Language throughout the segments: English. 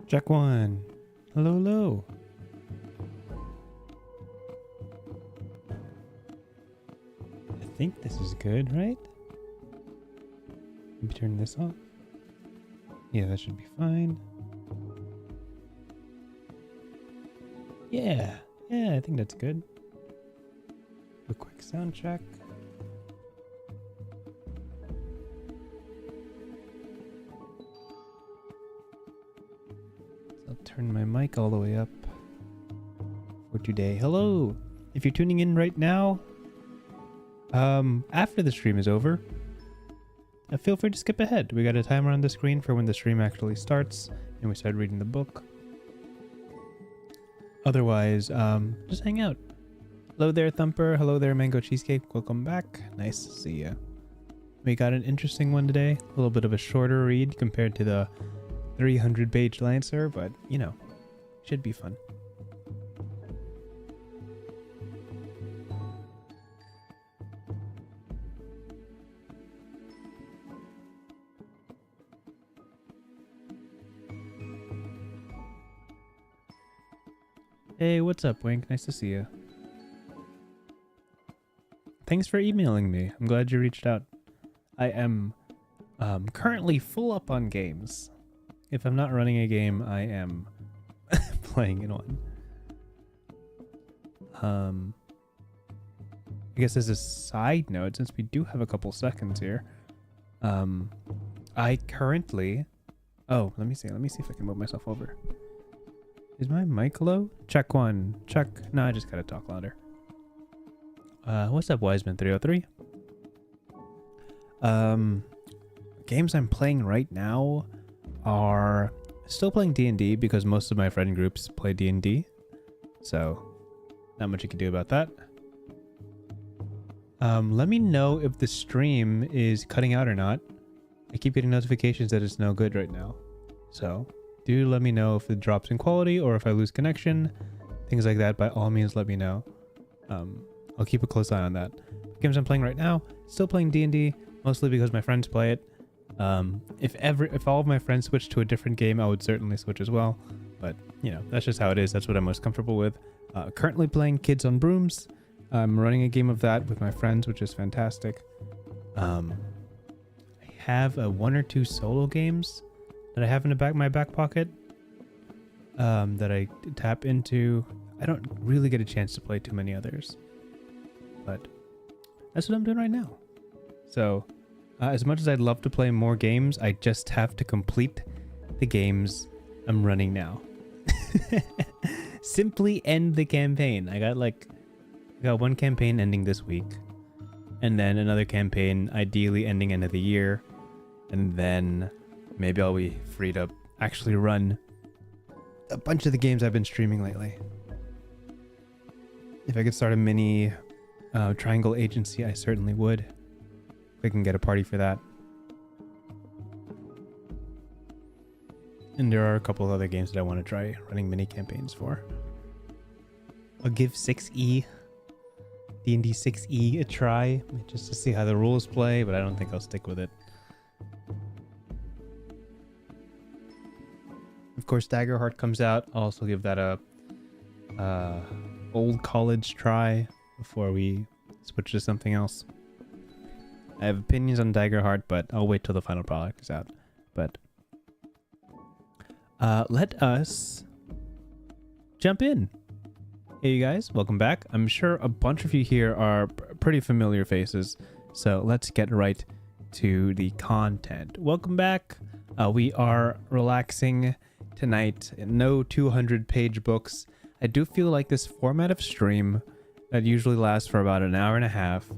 Check one. Hello, hello. I think this is good, right? Maybe turn this off. Yeah, that should be fine. Yeah, I think that's good. A quick sound check. I'll turn my mic all the way up for today. Hello! If you're tuning in right now, after the stream is over, feel free to skip ahead. We got a timer on the screen for when the stream actually starts and we start reading the book. Otherwise, just hang out. Hello there, Thumper. Hello there, Mango Cheesecake. Welcome back. Nice to see you. We got an interesting one today. A little bit of a shorter read compared to the 300-page Lancer, but, you know, should be fun. Hey, what's up, Wink? Nice to see you. Thanks for emailing me. I'm glad you reached out. I am currently full up on games. If I'm not running a game, I am playing in one. I guess as a side note, since we do have a couple seconds here, I currently... Oh, let me see if I can move myself over. Is my mic low? Check one. Check. No, I just gotta talk louder. What's up, Wiseman303? Games I'm playing right now are still playing D&D because most of my friend groups play D&D. So, not much you can do about that. Let me know if the stream is cutting out or not. I keep getting notifications that it's no good right now. So, do let me know if it drops in quality or if I lose connection. Things like that, by all means, let me know. I'll keep a close eye on that. Games I'm playing right now, still playing D&D, mostly because my friends play it. If all of my friends switch to a different game, I would certainly switch as well. But, you know, that's just how it is. That's what I'm most comfortable with. Currently playing Kids on Brooms. I'm running a game of that with my friends, which is fantastic. I have one or two solo games that I have in my back pocket that I tap into. I don't really get a chance to play too many others, but that's what I'm doing right now. So as much as I'd love to play more games, I just have to complete the games I'm running now. Simply end the campaign. I got one campaign ending this week, and then another campaign ideally ending end of the year, and then maybe I'll be free to actually run a bunch of the games I've been streaming lately. If I could start a mini triangle agency, I certainly would. If I can get a party for that. And there are a couple of other games that I want to try running mini campaigns for. I'll give 6E, D&D 6E a try, just to see how the rules play, but I don't think I'll stick with it. Of course, Daggerheart comes out. I'll also give that a old college try before we switch to something else. I have opinions on Daggerheart, but I'll wait till the final product is out. But let us jump in. Hey, you guys, welcome back. I'm sure a bunch of you here are pretty familiar faces, so let's get right to the content. Welcome back. We are relaxing tonight. No 200-page books. I do feel like this format of stream that usually lasts for about an hour and a half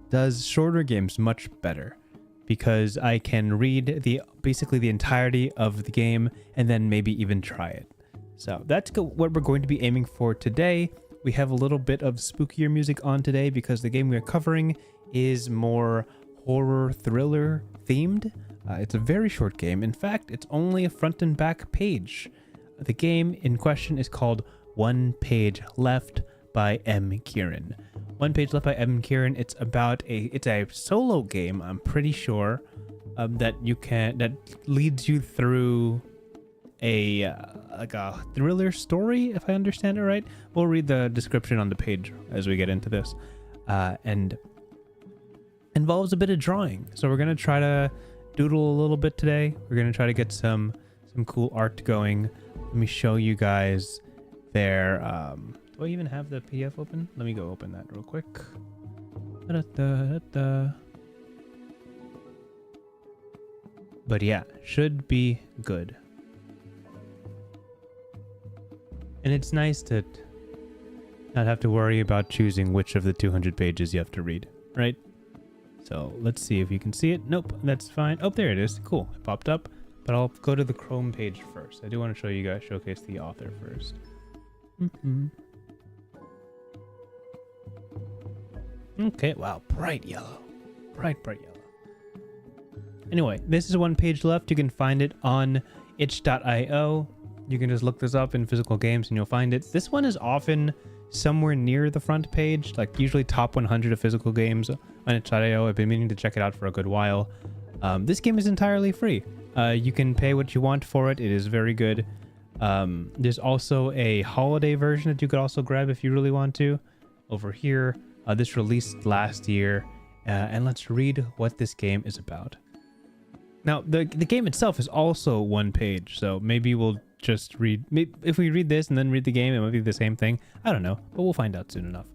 does shorter games much better, because I can read basically the entirety of the game and then maybe even try it. So that's what we're going to be aiming for today. We have a little bit of spookier music on today because the game we're covering is more horror thriller themed. It's a very short game. In fact, it's only a front and back page. The game in question is called One Page Left by M. Kieran. One Page Left by M. Kieran. It's a solo game, I'm pretty sure, that leads you through like a thriller story, if I understand it right. We'll read the description on the page as we get into this, and involves a bit of drawing. So we're gonna try to doodle a little bit today. We're gonna try to get some cool art going. Let me show you guys their. Do I even have the PDF open? Let me go open that real quick. But yeah, should be good. And it's nice to not have to worry about choosing which of the 200 pages you have to read, right? So let's see if you can see it. Nope, that's fine. Oh, there it is. Cool, it popped up. But I'll go to the Chrome page first. I do want to show you guys, showcase the author first. Okay, wow, bright yellow. Bright yellow. Anyway, this is one page left. You can find it on itch.io. You can just look this up in physical games and you'll find it. This one is often somewhere near the front page, like usually top 100 of physical games on itch.io. I've been meaning to check it out for a good while. This game is entirely free. You can pay what you want for it. It is very good. There's also a holiday version that you could also grab if you really want to. Over here, this released last year. And let's read what this game is about. Now, the game itself is also one page, so maybe we'll just read... if we read this and then read the game, it might be the same thing. I don't know, but we'll find out soon enough.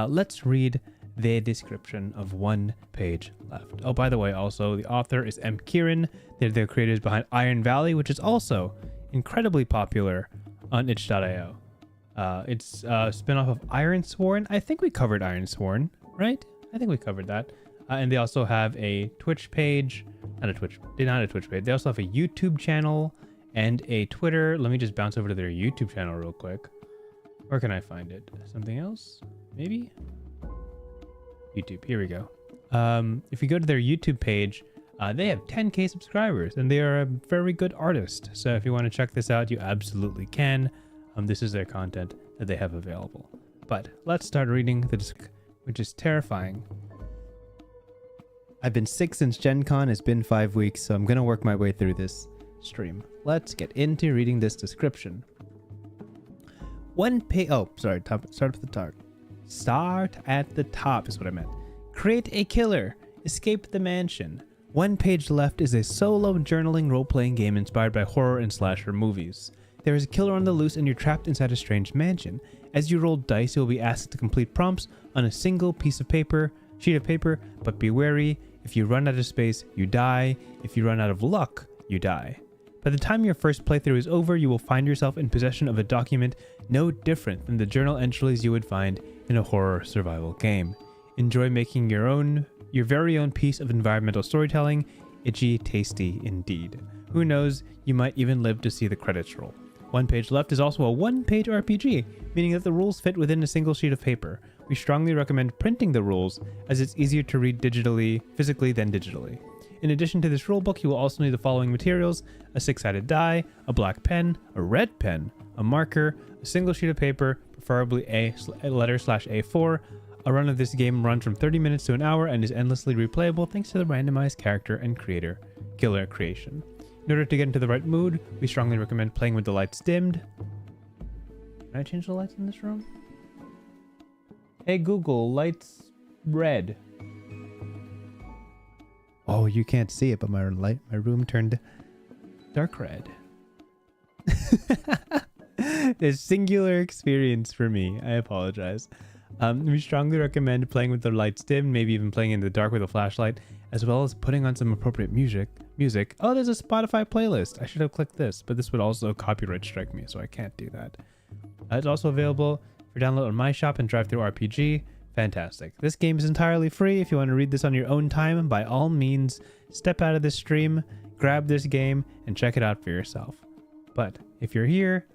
Let's read the description of one page left. Oh, by the way, also, the author is M. Kieran. They're the creators behind Iron Valley, which is also incredibly popular on itch.io. It's a spin-off of Ironsworn. I think we covered Ironsworn, right? I think we covered that. And they also have a Twitch page. Not a Twitch page. They also have a YouTube channel and a Twitter. Let me just bounce over to their YouTube channel real quick. Where can I find it? Something else? Maybe? YouTube. Here we go. If you go to their YouTube page, they have 10K subscribers and they are a very good artist. So if you want to check this out, you absolutely can. This is their content that they have available. But let's start reading the description, which is terrifying. I've been sick since Gen Con. It's been 5 weeks, so I'm going to work my way through this stream. Let's get into reading this description. Start at the top. Start at the top is what I meant. Create a killer. Escape the mansion. One page left is a solo journaling role-playing game inspired by horror and slasher movies. There is a killer on the loose and you're trapped inside a strange mansion. As you roll dice, you'll be asked to complete prompts on a single sheet of paper, but be wary. If you run out of space, you die. If you run out of luck, you die. By the time your first playthrough is over, you will find yourself in possession of a document no different than the journal entries you would find in a horror survival game. Enjoy making your very own piece of environmental storytelling. Itchy tasty indeed. Who knows, you might even live to see the credits roll. One page left is also a one-page RPG, meaning that the rules fit within a single sheet of paper. We strongly recommend printing the rules, as it's easier to read physically than digitally. In addition to this rulebook, you will also need the following materials: a 6-sided die, a black pen, a red pen, a marker, a single sheet of paper, preferably a letter/A4. A run of this game runs from 30 minutes to an hour and is endlessly replayable thanks to the randomized character and killer creation. In order to get into the right mood, we strongly recommend playing with the lights dimmed. Can I change the lights in this room? Hey Google, lights red. Oh, you can't see it, but my room turned dark red. A singular experience for me. I apologize. We strongly recommend playing with the lights dim, maybe even playing in the dark with a flashlight, as well as putting on some appropriate music. Oh, there's a Spotify playlist. I should have clicked this, but this would also copyright strike me, so I can't do that. It's also available for download on my shop and drive-thru-RPG. Fantastic. This game is entirely free. If you want to read this on your own time, by all means, step out of this stream, grab this game, and check it out for yourself. But if you're here,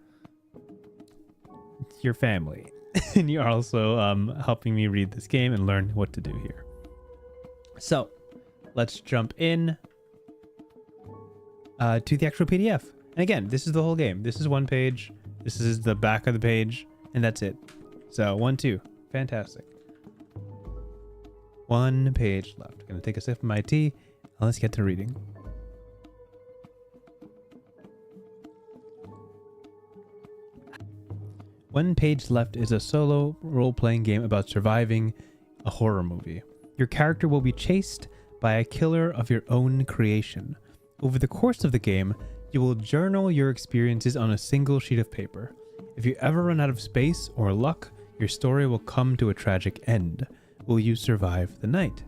it's your family. And you're also helping me read this game and learn what to do here. So, let's jump in to the actual PDF. And again, this is the whole game. This is one page. This is the back of the page. And that's it. So, 1, 2. Fantastic. One page left. Gonna take a sip of my tea. And let's get to reading. One Page Left is a solo role-playing game about surviving a horror movie. Your character will be chased by a killer of your own creation. Over the course of the game, you will journal your experiences on a single sheet of paper. If you ever run out of space or luck, your story will come to a tragic end. Will you survive the night?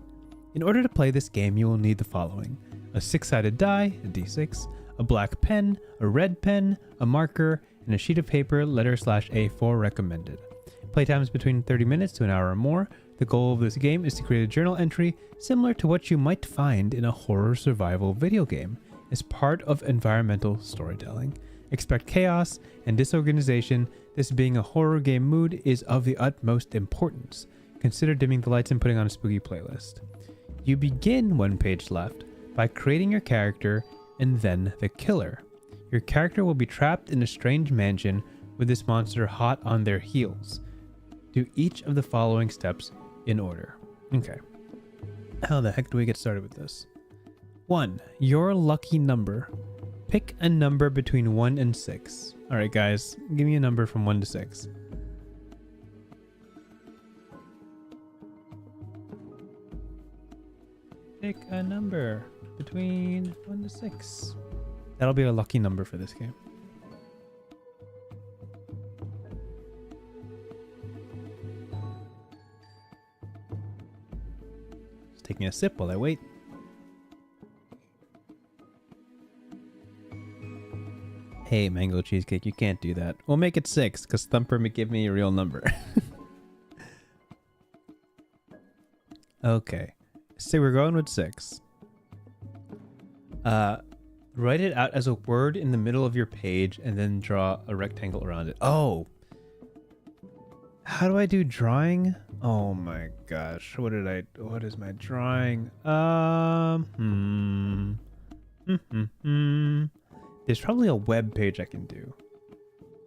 In order to play this game, you will need the following: a 6-sided die, a d6, a black pen, a red pen, a marker, and a sheet of paper, letter/A4 recommended. Playtime is between 30 minutes to an hour or more. The goal of this game is to create a journal entry similar to what you might find in a horror survival video game as part of environmental storytelling. Expect chaos and disorganization. This being a horror game mood is of the utmost importance. Consider dimming the lights and putting on a spooky playlist. You begin One Page Left by creating your character and then the killer. Your character will be trapped in a strange mansion with this monster hot on their heels. Do each of the following steps in order. Okay. How the heck do we get started with this? 1. Your lucky number. Pick a number between 1 and 6. Alright guys, give me a number from 1 to 6. Pick a number between 1 to 6. That'll be a lucky number for this game. Just taking a sip while I wait. Hey, mango cheesecake, you can't do that. We'll make it 6, because Thumper may give me a real number. Okay. So we're going with 6. Write it out as a word in the middle of your page and then draw a rectangle around it. Oh! How do I do drawing? Oh my gosh. What is my drawing? There's probably a web page I can do.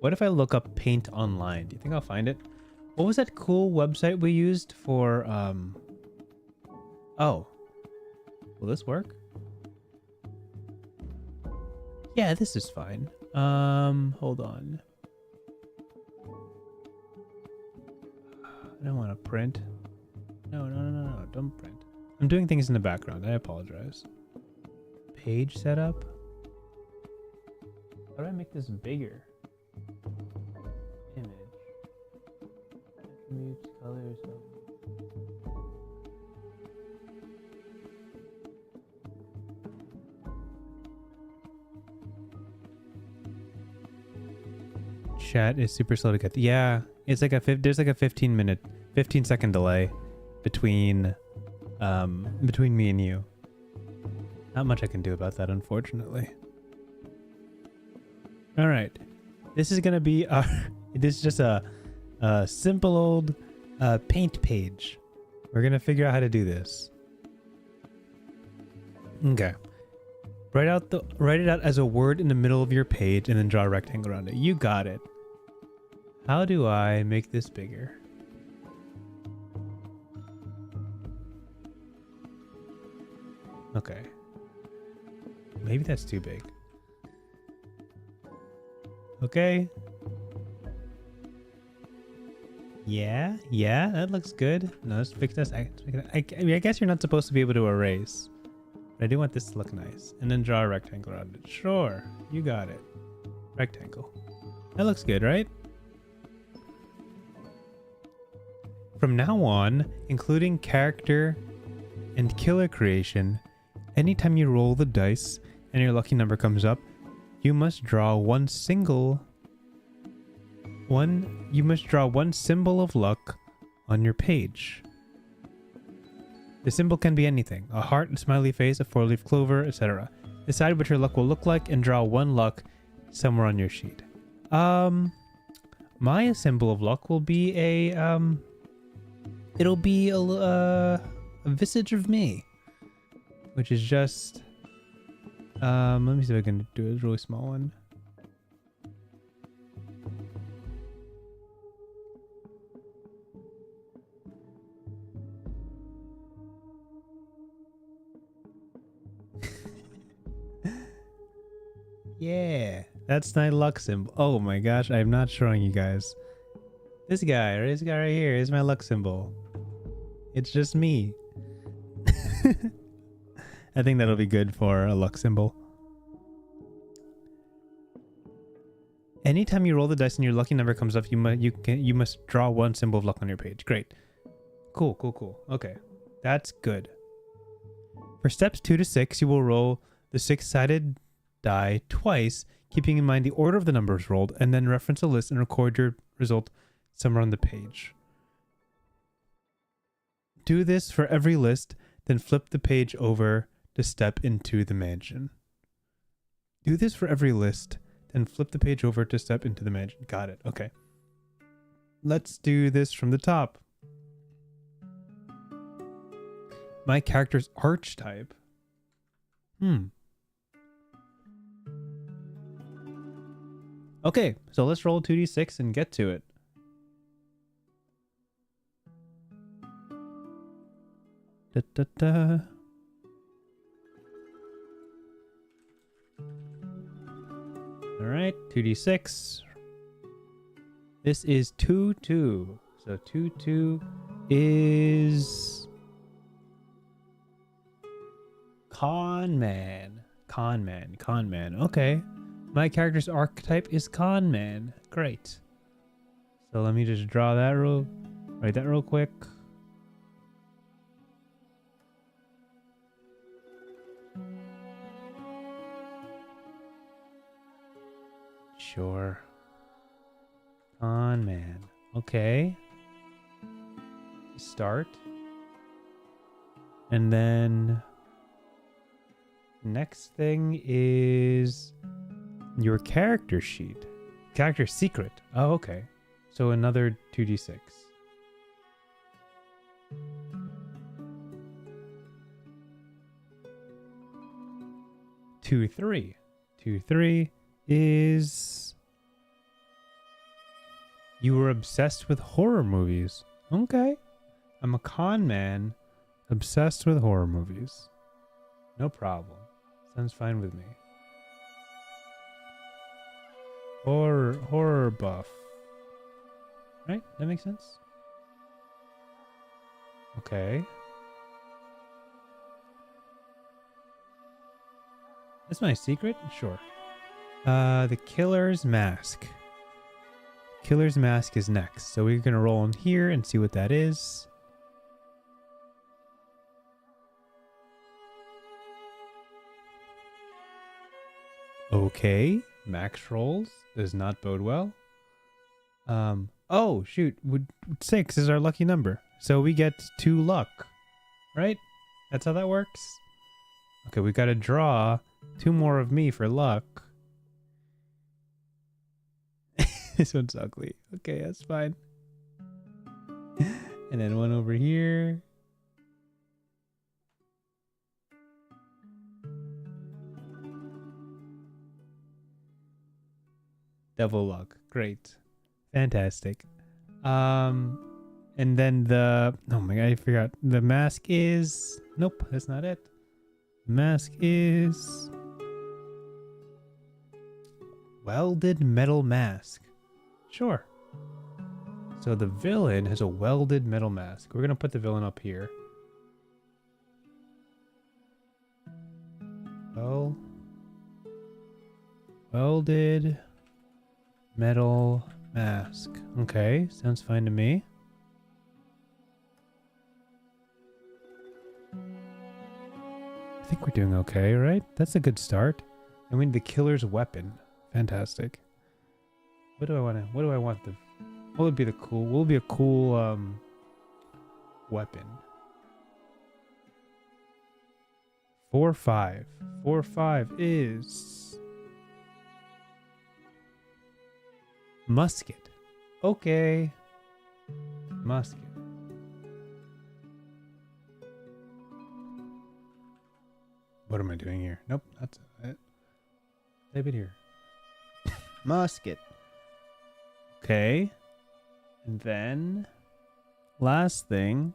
What if I look up paint online? Do you think I'll find it? What was that cool website we used for, Oh. Will this work? Yeah, this is fine. Hold on. I don't want to print. No, don't print. I'm doing things in the background. I apologize. Page setup. How do I make this bigger? Image. Attributes, colors. Chat is super slow to get. Yeah, it's like there's like a 15 second delay between me and you. Not much I can do about that, unfortunately. All right, this is gonna be our. This is just a simple old paint page. We're gonna figure out how to do this. Okay. Write it out as a word in the middle of your page and then draw a rectangle around it. You got it. How do I make this bigger? Okay. Maybe that's too big. Okay. Yeah, that looks good. No, let's fix this. I mean, I guess you're not supposed to be able to erase. But I do want this to look nice. And then draw a rectangle around it. Sure, you got it. Rectangle. That looks good, right? From now on, including character and killer creation, anytime you roll the dice and your lucky number comes up, you must draw one symbol of luck on your page. The symbol can be anything: a heart, a smiley face, a 4-leaf clover, etc. Decide what your luck will look like and draw one luck somewhere on your sheet. My symbol of luck will be it'll be a visage of me, which is just let me see if I can do a really small one. Yeah, that's my luck symbol. Oh my gosh, I'm not showing you guys. This guy right here is my luck symbol. It's just me. I think that'll be good for a luck symbol. Anytime you roll the dice and your lucky number comes up, you must draw one symbol of luck on your page. Great. Cool. Okay. That's good. For steps 2 to 6, you will roll the 6-sided die twice, keeping in mind the order of the numbers rolled, and then reference a list and record your result somewhere on the page. Do this for every list, then flip the page over to step into the mansion. Do this for every list, then flip the page over to step into the mansion. Got it. Okay. Let's do this from the top. My character's archetype. Okay, so let's roll 2d6 and get to it. All right, 2d6. This is 2-2. So 2-2 is Con man. Okay. My character's archetype is Con man. Great. So let me just draw that write that real quick. Sure. Con man. Okay. Start. And then next thing is your character sheet. Character secret. Oh, okay. So another 2d6. Two, three. 2-3 is you were obsessed with horror movies. Okay. I'm a con man obsessed with horror movies. No problem. Sounds fine with me. Horror buff. Right? That makes sense? Okay. That's my secret? Sure. The Killer's Mask. Killer's Mask is next. So we're going to roll in here and see what that is. Okay. Max rolls. Does not bode well. Oh, shoot. 6 is our lucky number. So we get 2 luck. Right? That's how that works? Okay, we got to draw 2 more of me for luck. This one's ugly. Okay, that's fine. And then 1 over here. Devil luck. Great. Fantastic. And then oh my god, I forgot. The mask is, nope, that's not it. The mask is welded metal mask. Sure. So the villain has a welded metal mask. We're going to put the villain up here. Well, welded metal mask. Okay, sounds fine to me. I think we're doing okay, right? That's a good start. I mean, the killer's weapon. Fantastic. What do I want? What would be a cool weapon? 4-5. 4-5 is musket. Okay. Musket. What am I doing here? Nope, that's it. Leave it here. Musket. Okay. And then last thing,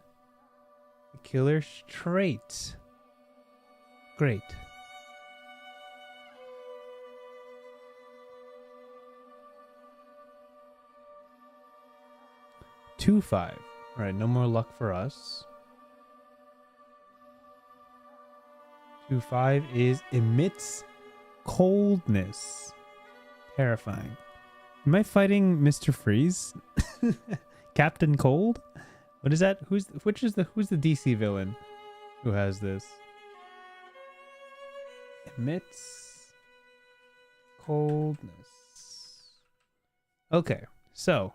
the killer's trait. Great. 2-5. All right, no more luck for us. 2-5 is emits coldness. Terrifying. Am I fighting Mr. Freeze? Captain Cold? What is that? Who's the DC villain who has this? Emits coldness. Okay, so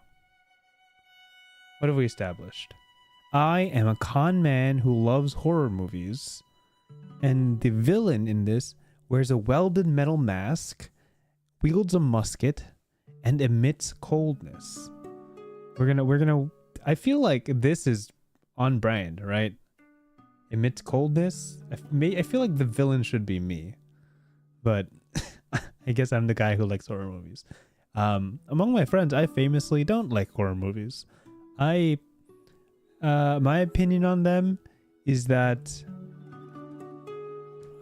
what have we established? I am a con man who loves horror movies, and the villain in this wears a welded metal mask, wields a musket, and emits coldness. We're gonna I feel like this is on brand, right? Emits coldness. I feel like the villain should be me, but I guess I'm the guy who likes horror movies. Among my friends, I famously don't like horror movies. My opinion on them is that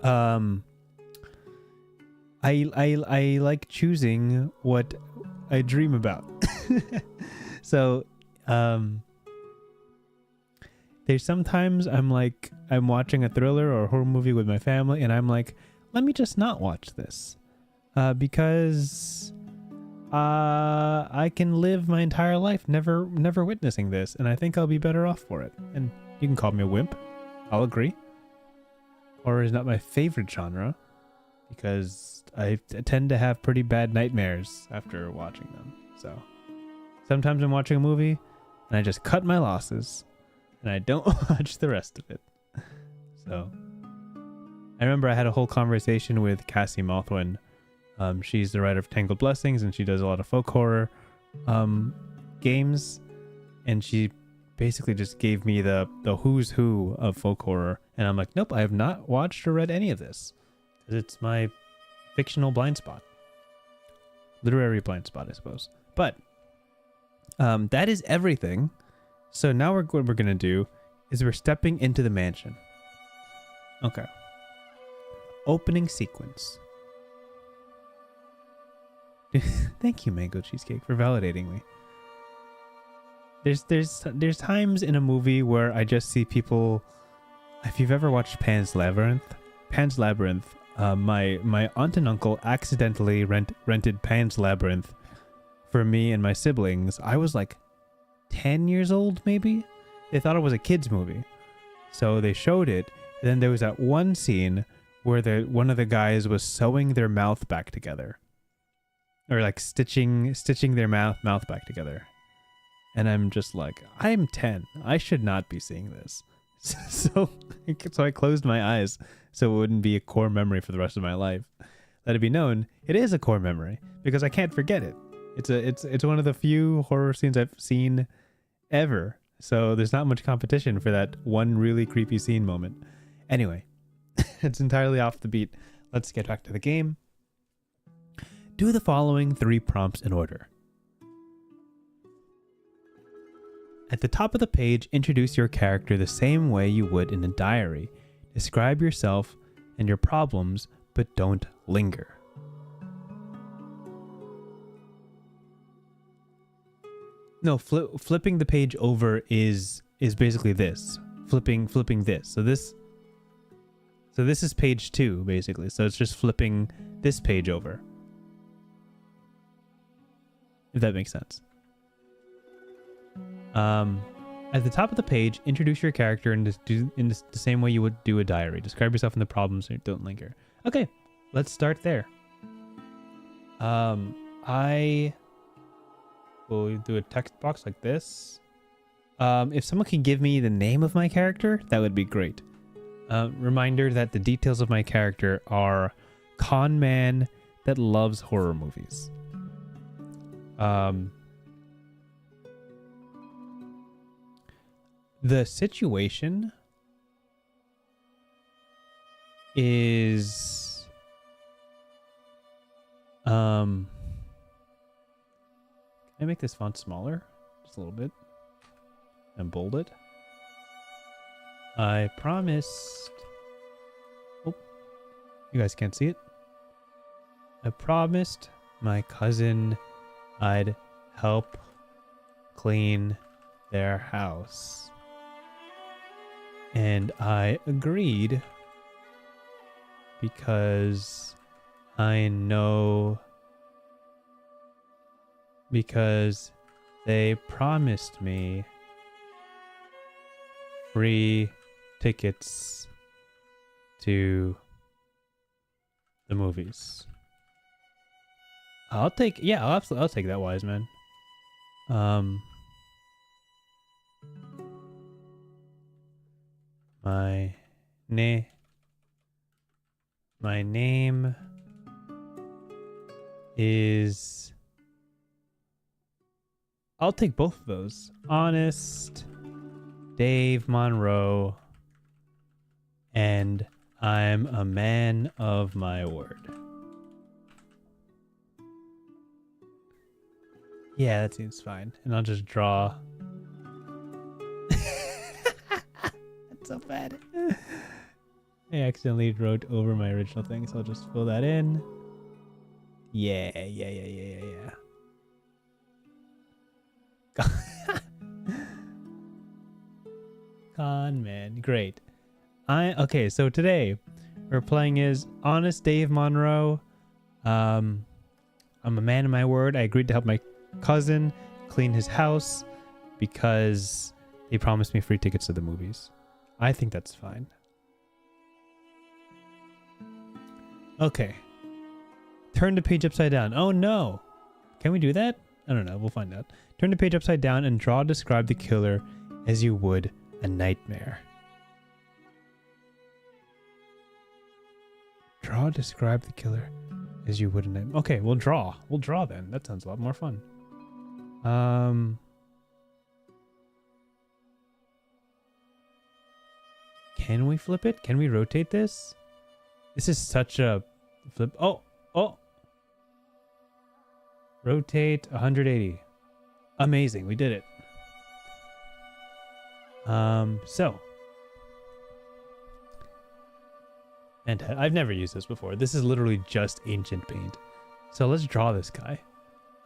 I like choosing what I dream about. So there's sometimes I'm watching a thriller or a horror movie with my family, and I'm like, let me just not watch this, because I can live my entire life never witnessing this, and I think I'll be better off for it. And you can call me a wimp. I'll agree. Horror is not my favorite genre, because I tend to have pretty bad nightmares after watching them. So sometimes I'm watching a movie and I just cut my losses and I don't watch the rest of it. So I remember I had a whole conversation with Cassie Mothwin. She's the writer of Tangled Blessings, and she does a lot of folk horror games, and she basically just gave me the who's who of folk horror, and I'm like, nope, I have not watched or read any of this, because it's my fictional blind spot, literary blind spot, I suppose. But that is everything. So now what we're gonna do is we're stepping into the mansion. Okay. Opening sequence. Thank you, Mango Cheesecake, for validating me. There's times in a movie where I just see people. If you've ever watched Pan's Labyrinth, my aunt and uncle accidentally rented Pan's Labyrinth for me and my siblings. I was like 10 years old, maybe. They thought it was a kids movie, so they showed it. And then there was that one scene where one of the guys was sewing their mouth back together, or like stitching their mouth back together. And I'm just like, I'm 10. I should not be seeing this. So I closed my eyes so it wouldn't be a core memory for the rest of my life. Let it be known, it is a core memory because I can't forget it. It's one of the few horror scenes I've seen ever. So there's not much competition for that one really creepy scene moment. Anyway, it's entirely off the beat. Let's get back to the game. Do the following 3 prompts in order. At the top of the page, introduce your character the same way you would in a diary. Describe yourself and your problems, but don't linger. No, flipping the page over is basically this. Flipping this. So this is page 2, basically. So it's just flipping this page over. If that makes sense. At the top of the page, introduce your character in the same way you would do a diary. Describe yourself and the problems, and don't linger. Okay, let's start there. I will do a text box like this. If someone can give me the name of my character, that would be great. Reminder that the details of my character are con man that loves horror movies. The situation is can I make this font smaller just a little bit and bold it? I promised. Oh, you guys can't see it. I promised my cousin I'd help clean their house. And I agreed because I know, because they promised me free tickets to the movies. I'll take, yeah, I'll take that, wise man. My name is, I'll take both of those. Honest Dave Monroe, and I'm a man of my word. Yeah, that seems fine. And I'll just draw. That's so bad. I accidentally wrote over my original thing, so I'll just fill that in. Yeah. Con man, great. Okay, so today we're playing as Honest Dave Monroe. I'm a man of my word. I agreed to help my cousin clean his house because they promised me free tickets to the movies. I think that's fine. Okay. Turn the page upside down. Oh no. Can we do that? I don't know. We'll find out. Turn the page upside down and describe the killer as you would a nightmare. Describe the killer as you would a nightmare. Okay, we'll draw. We'll draw then. That sounds a lot more fun. Can we flip it? Can we rotate this? This is such a flip. Oh. Rotate 180. Amazing. We did it. So. And I've never used this before. This is literally just ancient paint. So let's draw this guy.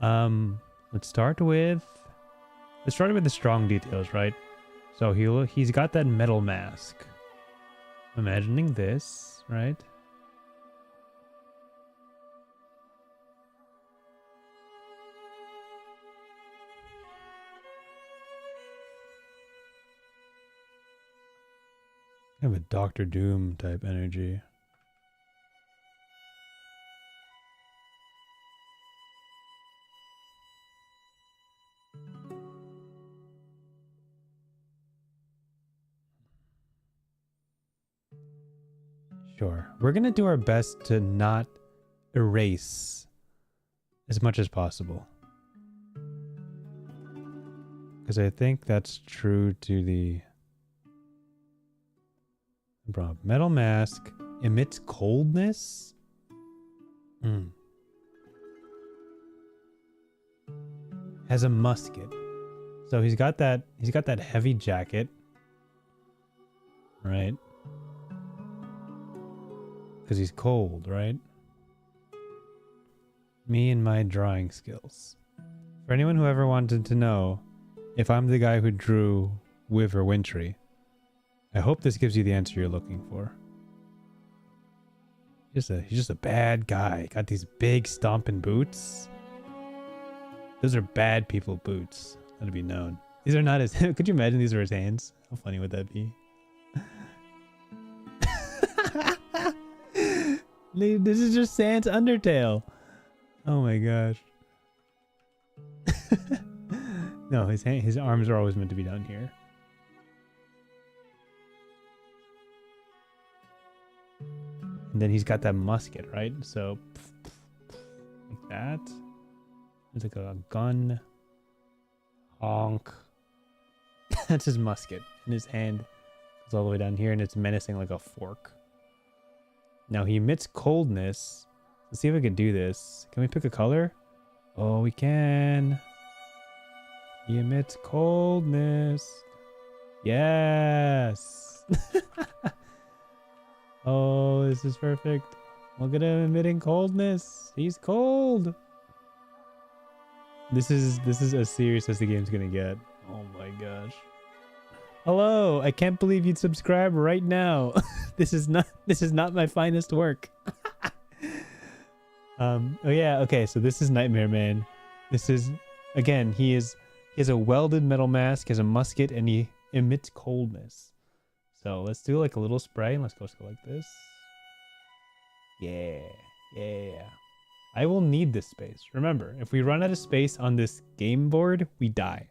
Let's start with the strong details, right? So he's got that metal mask. Imagining this, right? Kind of a Doctor Doom type energy. Sure. We're going to do our best to not erase as much as possible. Because I think that's true to the prompt. Metal mask emits coldness? Has a musket. So he's got that heavy jacket. Right? Because he's cold, right? Me and my drawing skills. For anyone who ever wanted to know if I'm the guy who drew Wyver Wintry, I hope this gives you the answer you're looking for. He's just a bad guy. Got these big stomping boots. Those are bad people boots. Let it be known. These are not his... Could you imagine these are his hands? How funny would that be? This is just Sans Undertale. Oh my gosh. No, his arms are always meant to be down here. And then he's got that musket, right? So like that. It's like a gun. Honk. That's his musket. And his hand goes all the way down here and it's menacing like a fork. Now he emits coldness. Let's see if we can do this. Can we pick a color? Oh, we can. He emits coldness. Yes. Oh, this is perfect. Look at him emitting coldness. He's cold. This is as serious as the game's gonna get. Oh my gosh. Hello, I can't believe you'd subscribe right now. This is not my finest work. Oh yeah, okay, so this is Nightmare Man. This is, again, he has a welded metal mask, he has a musket, and he emits coldness. So let's do like a little spray, and let's go like this. Yeah. I will need this space. Remember, if we run out of space on this game board, we die.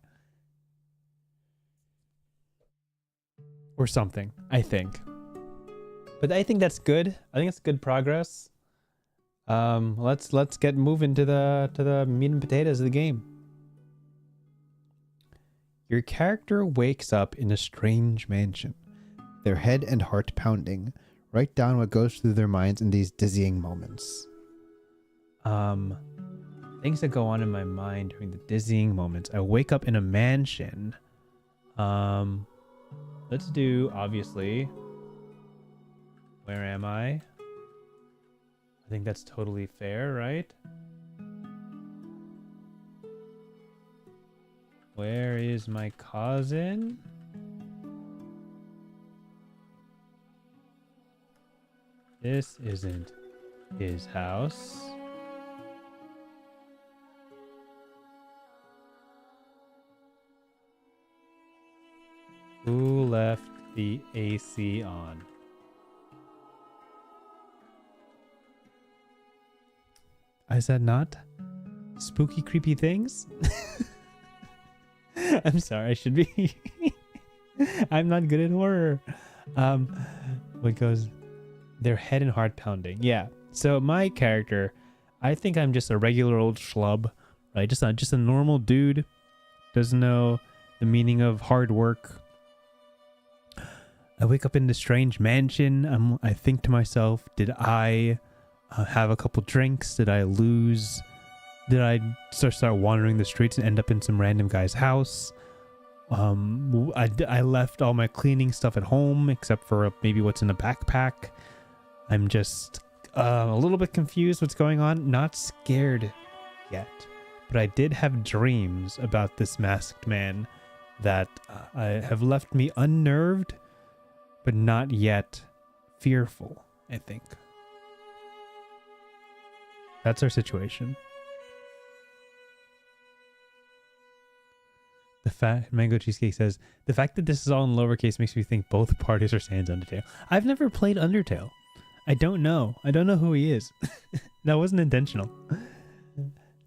Or something, I think. But I think that's good. I think it's good progress. Let's get moving to the meat and potatoes of the game. Your character wakes up in a strange mansion, their head and heart pounding. Write down what goes through their minds in these dizzying moments. Things that go on in my mind during the dizzying moments. I wake up in a mansion. Let's do, obviously, where am I? I think that's totally fair, right? Where is my cousin? This isn't his house. Who left the AC on? Is that not spooky, creepy things? I'm sorry, I should be. I'm not good at horror. What goes? Their head and heart pounding. Yeah. So my character, I think I'm just a regular old schlub, right? Just a normal dude. Doesn't know the meaning of hard work. I wake up in this strange mansion. I think to myself, did I have a couple drinks? Did I lose? Did I start wandering the streets and end up in some random guy's house? I left all my cleaning stuff at home except for maybe what's in a backpack. I'm just a little bit confused what's going on. Not scared yet, but I did have dreams about this masked man that have left me unnerved, but not yet fearful, I think. That's our situation. The fact Mango Cheesecake says, the fact that this is all in lowercase makes me think both parties are Sans Undertale. I've never played Undertale. I don't know. I don't know who he is. That wasn't intentional.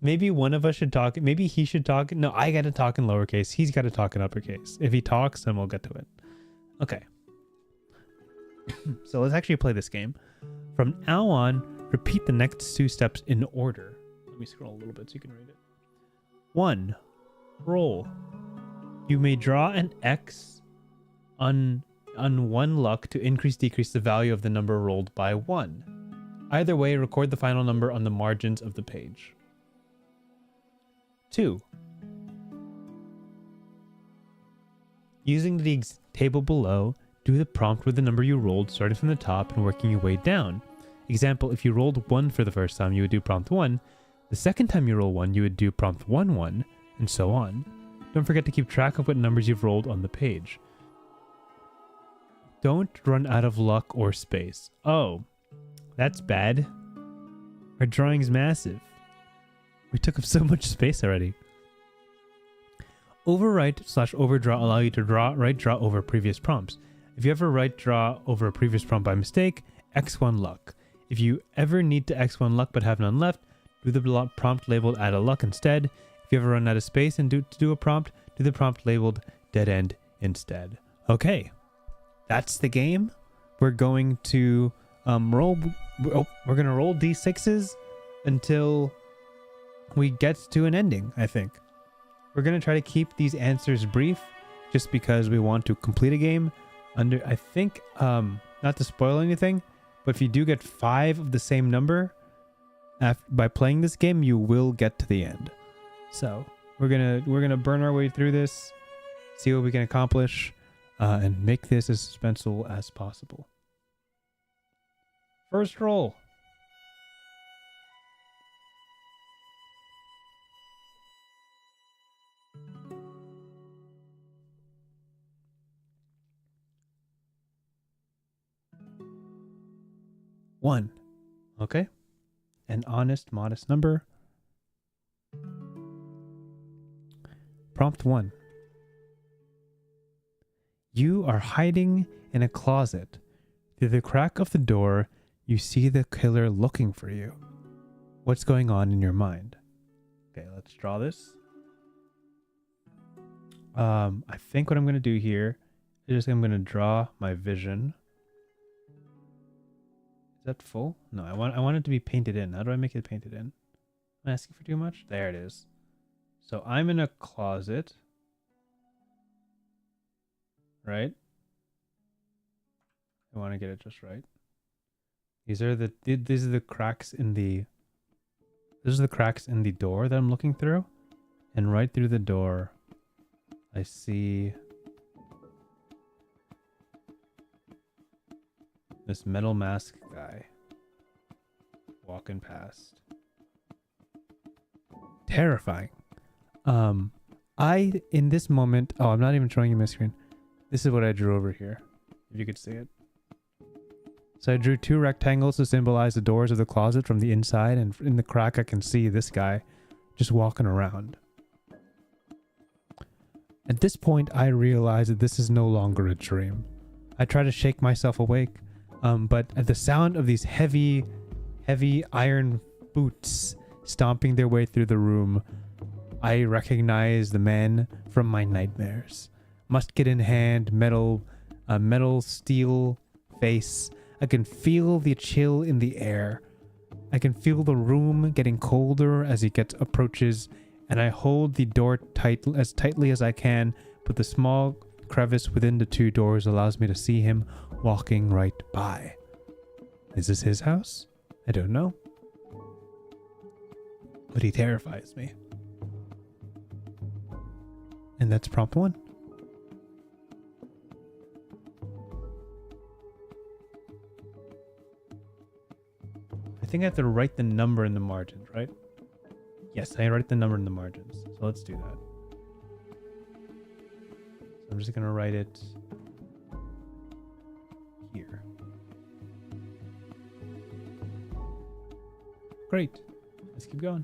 Maybe one of us should talk. Maybe he should talk. No, I got to talk in lowercase. He's got to talk in uppercase. If he talks, then we'll get to it. Okay. So let's actually play this game. From now on, repeat the next two steps in order. Let me scroll a little bit so you can read it. 1. Roll. You may draw an X on one luck to decrease the value of the number rolled by 1. Either way, record the final number on the margins of the page. 2. Using the table below, do the prompt with the number you rolled, starting from the top and working your way down. Example, if you rolled 1 for the first time, you would do prompt 1. The second time you roll 1, you would do prompt 1, 1, and so on. Don't forget to keep track of what numbers you've rolled on the page. Don't run out of luck or space. Oh, that's bad. Our drawing's massive. We took up so much space already. Overwrite/overdraw allow you to write draw over previous prompts. If you ever write draw over a previous prompt by mistake, X1 luck. If you ever need to X1 luck but have none left, do the prompt labeled add a luck instead. If you ever run out of space and do a prompt, do the prompt labeled dead end instead. Okay, that's the game. We're going to roll d6s until we get to an ending, I think. We're going to try to keep these answers brief just because we want to complete a game under, I think, not to spoil anything, but if you do get 5 of the same number by playing this game, you will get to the end. So we're gonna burn our way through this, see what we can accomplish, and make this as suspenseful as possible. First roll. 1. Okay. An honest, modest number. Prompt 1. You are hiding in a closet. Through the crack of the door, you see the killer looking for you. What's going on in your mind? Okay, let's draw this. I think what I'm going to do here is I'm going to draw my vision. Is that full? No, I want it to be painted in. How do I make it painted in? Am I asking for too much? There it is. So I'm in a closet. Right? I want to get it just right. These are the cracks in the door that I'm looking through. And right through the door, I see this metal mask guy walking past. Terrifying. In this moment, I'm not even showing you my screen. This is what I drew over here, if you could see it. So I drew 2 rectangles to symbolize the doors of the closet from the inside, and in the crack I can see this guy just walking around. At this point, I realize that this is no longer a dream. I try to shake myself awake, but at the sound of these heavy iron boots stomping their way through the room, I recognize the man from my nightmares. Musket in hand, metal steel face. I can feel the chill in the air. I can feel the room getting colder as he approaches, and I hold the door as tightly as I can, but the small crevice within the 2 doors allows me to see him walking right by. Is this his house? I don't know. But he terrifies me. And that's prompt 1. I think I have to write the number in the margins, right? Yes, I write the number in the margins. So let's do that. So I'm just going to write it here. Great. Let's keep going.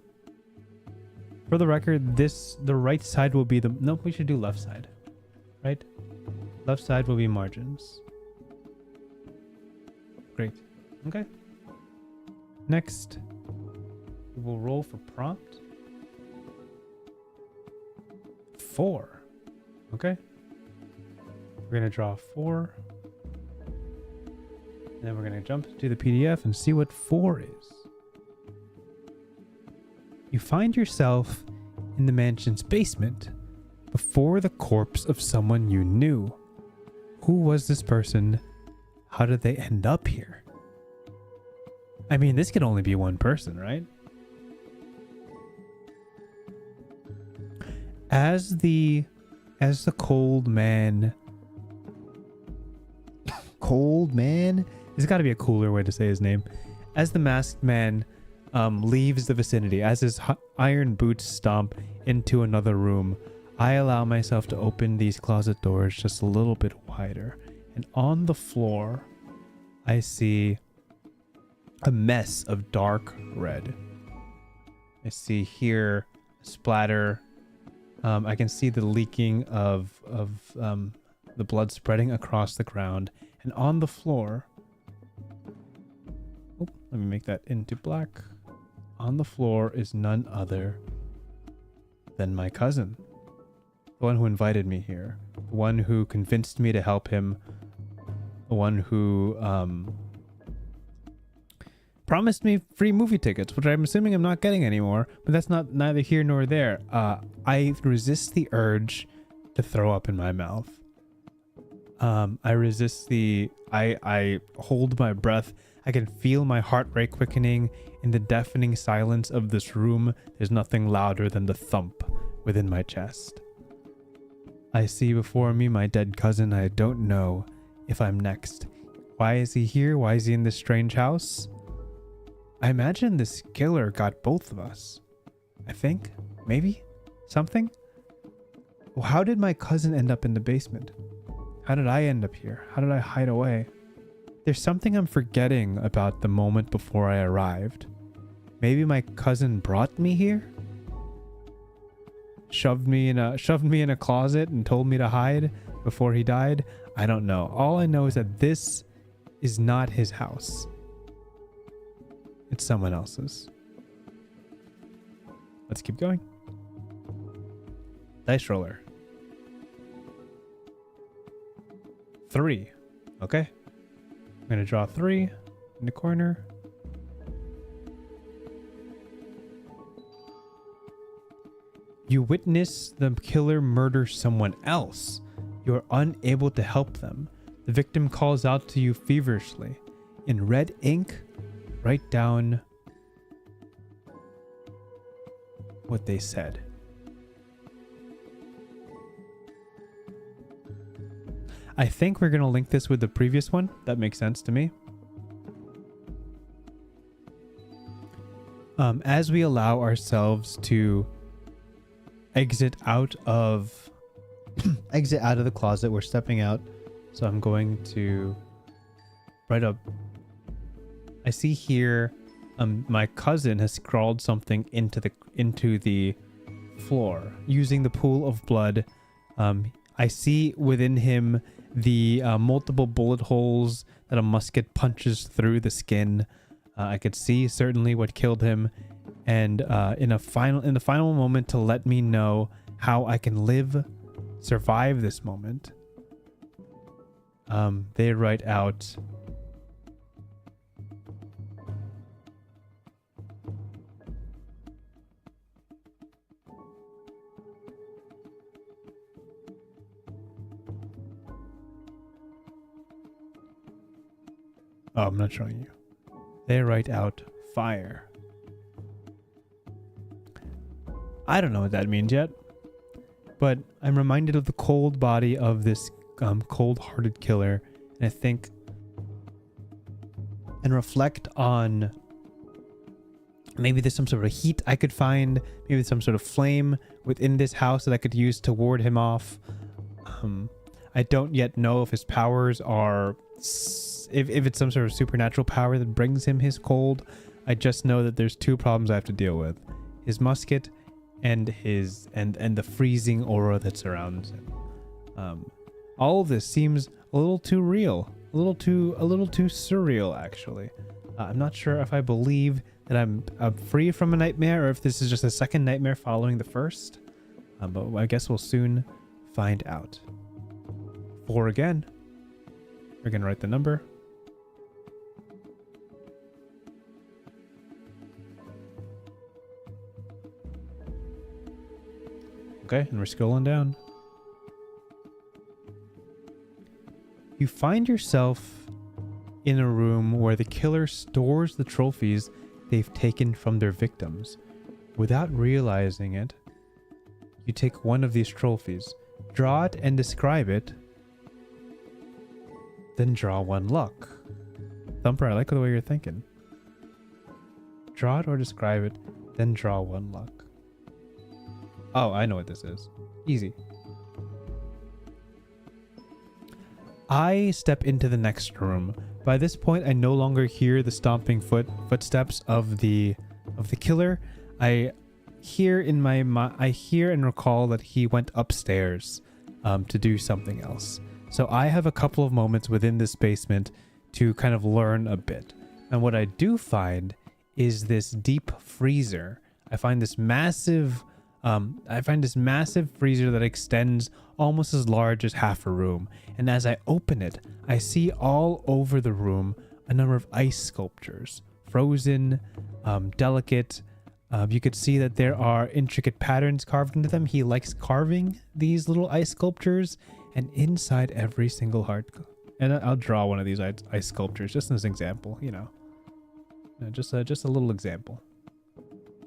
For the record, the right side will be the... Nope, we should do left side. Right? Left side will be margins. Great. Okay. Next, we will roll for prompt 4. Okay. We're going to draw 4. And then we're going to jump to the PDF and see what 4 is. You find yourself in the mansion's basement before the corpse of someone you knew. Who was this person? How did they end up here? I mean, this could only be one person, right? As the cold man... Cold man? There's got to be a cooler way to say his name. As the masked man leaves the vicinity, as his iron boots stomp into another room, I allow myself to open these closet doors just a little bit wider. And on the floor, I see a mess of dark red. I see here a splatter. I can see the leaking of the blood spreading across the ground. And on the floor... Oh, let me make that into black. On the floor is none other than my cousin. The one who invited me here. The one who convinced me to help him. The one who promised me free movie tickets, which I'm assuming I'm not getting anymore, but that's neither here nor there. I resist the urge to throw up in my mouth. I resist I hold my breath. I can feel my heart rate quickening in the deafening silence of this room. There's nothing louder than the thump within my chest. I see before me my dead cousin. I don't know if I'm next. Why is he here? Why is he in this strange house? I imagine this killer got both of us. I think. Maybe? Something? Well, how did my cousin end up in the basement? How did I end up here? How did I hide away? There's something I'm forgetting about the moment before I arrived. Maybe my cousin brought me here? Shoved me in a closet and told me to hide before he died? I don't know. All I know is that this is not his house. It's someone else's. Let's keep going. Dice roller. 3. Okay. I'm going to draw 3 in the corner. You witness the killer murder someone else. You are unable to help them. The victim calls out to you feverishly. In red ink, write down what they said. I think we're going to link this with the previous one. That makes sense to me. As we allow ourselves to exit out of the closet, we're stepping out. So I'm going to write up. I see here my cousin has scrawled something into the floor using the pool of blood. I see within him the multiple bullet holes that a musket punches through the skin. I could see certainly what killed him, and in the final moment to let me know how I can survive this moment. They write out I'm not showing you. They write out fire. I don't know what that means yet, but I'm reminded of the cold body of this cold-hearted killer, and I think and reflect on maybe there's some sort of heat I could find, maybe some sort of flame within this house that I could use to ward him off. I don't yet know if his powers are if it's some sort of supernatural power that brings him his cold. I just know that there's 2 problems I have to deal with: his musket and the freezing aura that surrounds him. All of this seems a little too real, a little too surreal, actually. I'm not sure if I believe that I'm free from a nightmare, or if this is just a second nightmare following the first. But I guess we'll soon find out. 4 again. We're gonna write the number. Okay, and we're scrolling down. You find yourself in a room where the killer stores the trophies they've taken from their victims. Without realizing it, you take one of these trophies, draw it and describe it, then draw 1 luck. Thumper, I like the way you're thinking. Draw it or describe it, then draw 1 luck. Oh, I know what this is. Easy. I step into the next room. By this point, I no longer hear the stomping footsteps of the killer. I hear and recall that he went upstairs to do something else. So I have a couple of moments within this basement to kind of learn a bit. And what I do find is this deep freezer. I find this massive freezer that extends almost as large as half a room. And as I open it, I see all over the room a number of ice sculptures, frozen, delicate. You could see that there are intricate patterns carved into them. He likes carving these little ice sculptures, and inside every single heart. And I'll draw one of these ice sculptures just as an example, just a little example.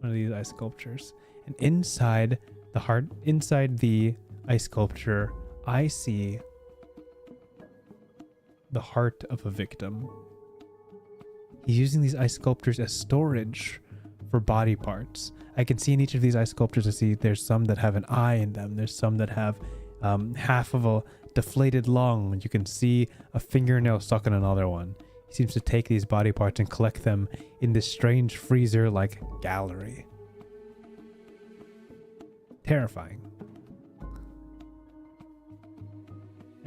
One of these ice sculptures. And inside the ice sculpture, I see the heart of a victim. He's using these ice sculptures as storage for body parts. I can see in each of these ice sculptures, there's some that have an eye in them. There's some that have half of a deflated lung. You can see a fingernail stuck in another one. He seems to take these body parts and collect them in this strange freezer-like gallery. Terrifying.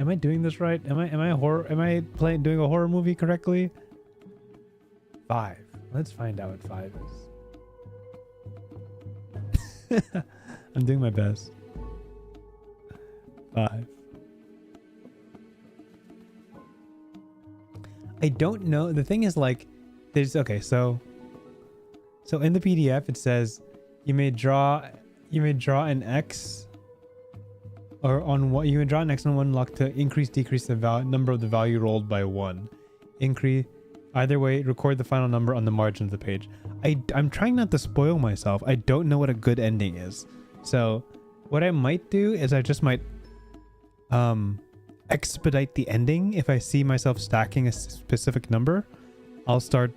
Am I doing this right? Am I doing a horror movie correctly? 5. Let's find out what 5 is. I'm doing my best. 5. I don't know. The thing is, like, there's okay. So in the PDF it says you may draw an X, or on what you may draw an X on one luck to decrease the number of the value rolled by 1. Increase either way. Record the final number on the margin of the page. I'm trying not to spoil myself. I don't know what a good ending is. So what I might do is I just might expedite the ending. If I see myself stacking a specific number, I'll start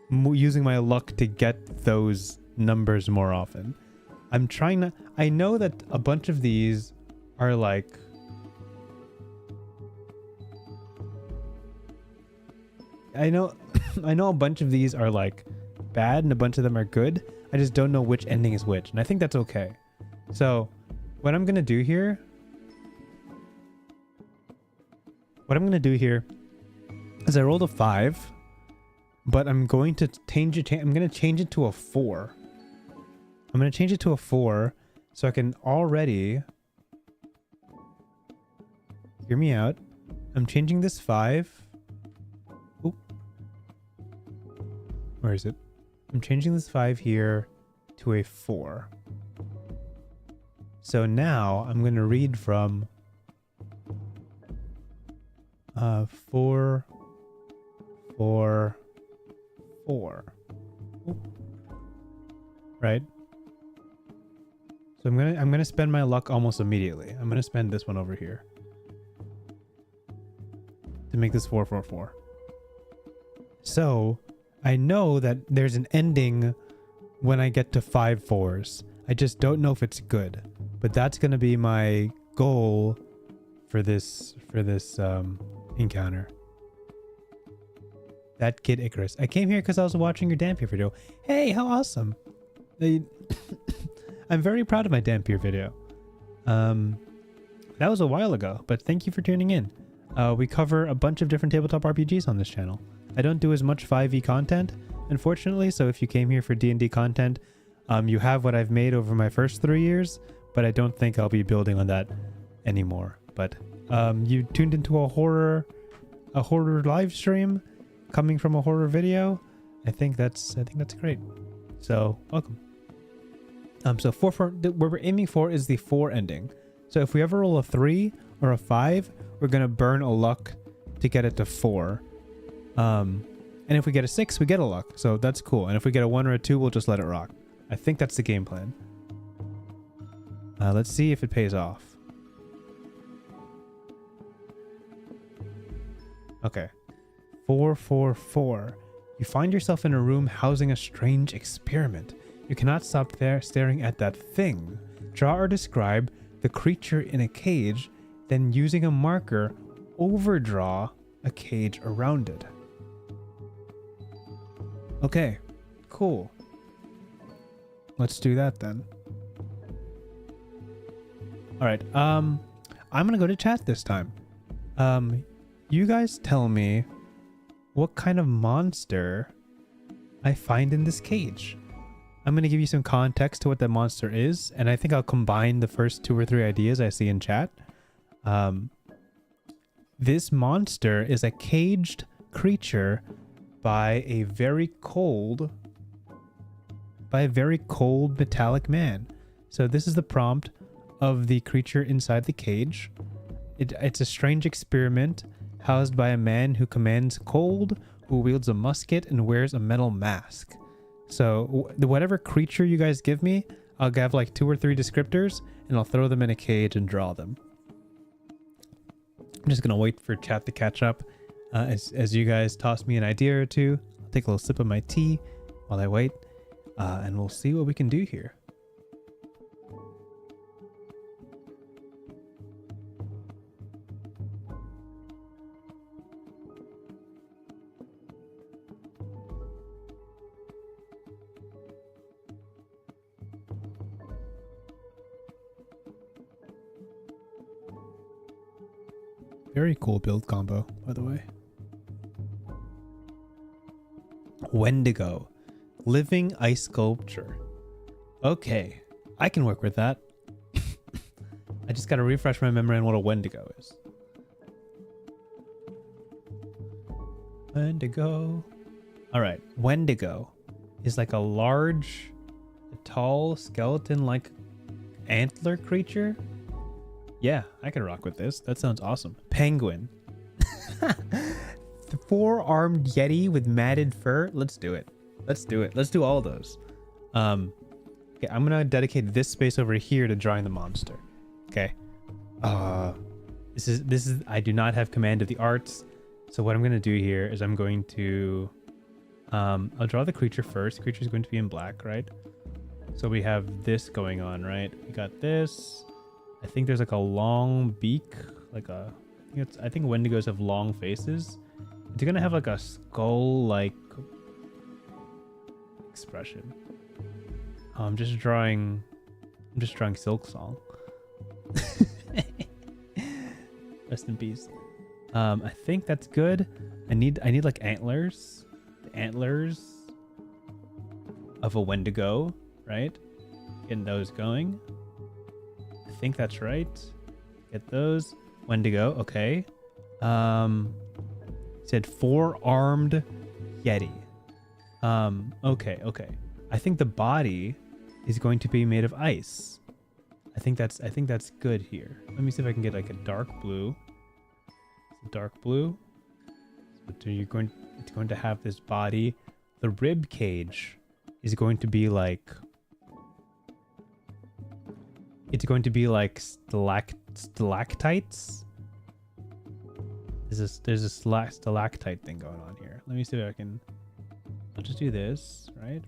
using my luck to get those numbers more often. I'm trying to... I know that a bunch of these are like... I know a bunch of these are like bad and a bunch of them are good. I just don't know which ending is which, and I think that's okay. So what I'm gonna do here is I rolled a 5, but I'm going to change it. I'm going to change it to a 4. I'm going to change it to a 4 so I can already... Hear me out. I'm changing this 5. Oop. Where is it? I'm changing this 5 here to a 4. So now I'm going to read from 4, 4, 4. Oop. Right? So I'm gonna spend my luck almost immediately. I'm gonna spend this one over here to make this 4, 4, 4. So I know that there's an ending when I get to 5 4s. I just don't know if it's good, but that's gonna be my goal for this encounter. That kid Icarus. I came here because I was watching your Dampier video. Hey, how awesome! I'm very proud of my Dampier video. That was a while ago, but thank you for tuning in. We cover a bunch of different tabletop RPGs on this channel. I don't do as much 5e content, unfortunately, so if you came here for D&D content, you have what I've made over my first 3 years, but I don't think I'll be building on that anymore. But you tuned into a horror live stream coming from a horror video. I think that's great. So welcome. So 4 what we're aiming for is the 4 ending. So if we ever roll a 3 or a 5, we're gonna burn a luck to get it to 4. And if we get a 6, we get a luck. So that's cool. And if we get a 1 or a 2, we'll just let it rock. I think that's the game plan. Let's see if it pays off. Okay. 4, 4, 4. You find yourself in a room housing a strange experiment. You cannot stop there staring at that thing. Draw or describe the creature in a cage, then using a marker, overdraw a cage around it. Okay, cool. Let's do that then. All right, I'm gonna go to chat this time. You guys tell me what kind of monster I find in this cage. I'm going to give you some context to what that monster is, and I think I'll combine the first 2 or 3 ideas I see in chat. This monster is a caged creature by a very cold metallic man. So this is the prompt of the creature inside the cage. It's a strange experiment housed by a man who commands cold, who wields a musket and wears a metal mask. So whatever creature you guys give me, I'll have like 2 or 3 descriptors and I'll throw them in a cage and draw them. I'm just going to wait for chat to catch up as you guys toss me an idea or two. I'll take a little sip of my tea while I wait and we'll see what we can do here. Very cool build combo, by the way. Wendigo. Living ice sculpture. Okay, I can work with that. I just gotta refresh my memory on what a Wendigo is. Wendigo. Alright, Wendigo is like a large, tall, skeleton-like antler creature. Yeah, I can rock with this. That sounds awesome. Penguin. The four-armed yeti with matted fur. Let's do it. Let's do it. Let's do all those. Okay, I'm gonna dedicate this space over here to drawing the monster. Okay. This is I do not have command of the arts. So what I'm gonna do here is I'm going to I'll draw the creature first. The creature is going to be in black, right? So we have this going on, right? We got this. I think there's like a long beak, like a I think Wendigos have long faces. It's gonna have like a skull-like expression. I'm just drawing Silk Song. Rest in peace. I think that's good. I need like antlers. The antlers of a Wendigo, right? Getting those going. I think that's right. Get those. Wendigo, okay. Said four-armed yeti. Okay. I think the body is going to be made of ice. I think that's good here. Let me see if I can get like a dark blue. Dark blue. So it's going to have this body. The rib cage is going to be like stalactites. There's a stalactite thing going on here. Let me see if I can. I'll just do this. Right.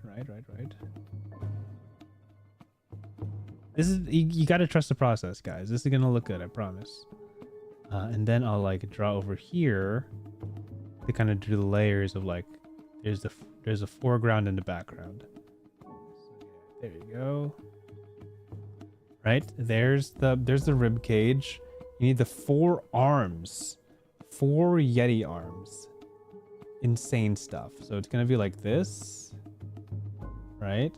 This is you got to trust the process, guys. This is gonna look good, I promise. And then I'll like draw over here to kind of do the layers of like there's a foreground and a background. So yeah, there you go. Right, there's the rib cage. You need the four arms, 4 yeti arms. Insane stuff. So it's gonna be like this, right?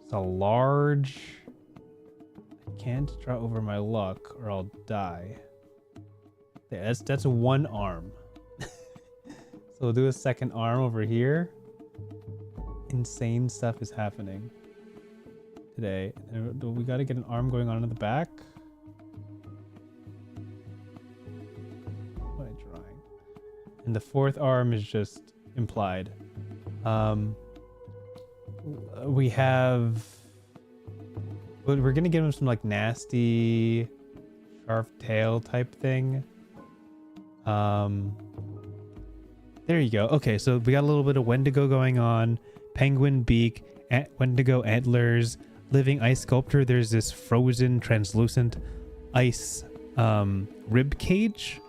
It's a large. I can't draw over my luck or I'll die. Yeah, that's one arm. So we'll do a second arm over here. Insane stuff is happening today. And we got to get an arm going on in the back. What am I drawing? And the fourth arm is just implied. We have. We're gonna give him some like nasty, sharp tail type thing. There you go. Okay, so we got a little bit of Wendigo going on. Penguin beak, Wendigo antlers, living ice sculpture. There's this frozen, translucent ice rib cage,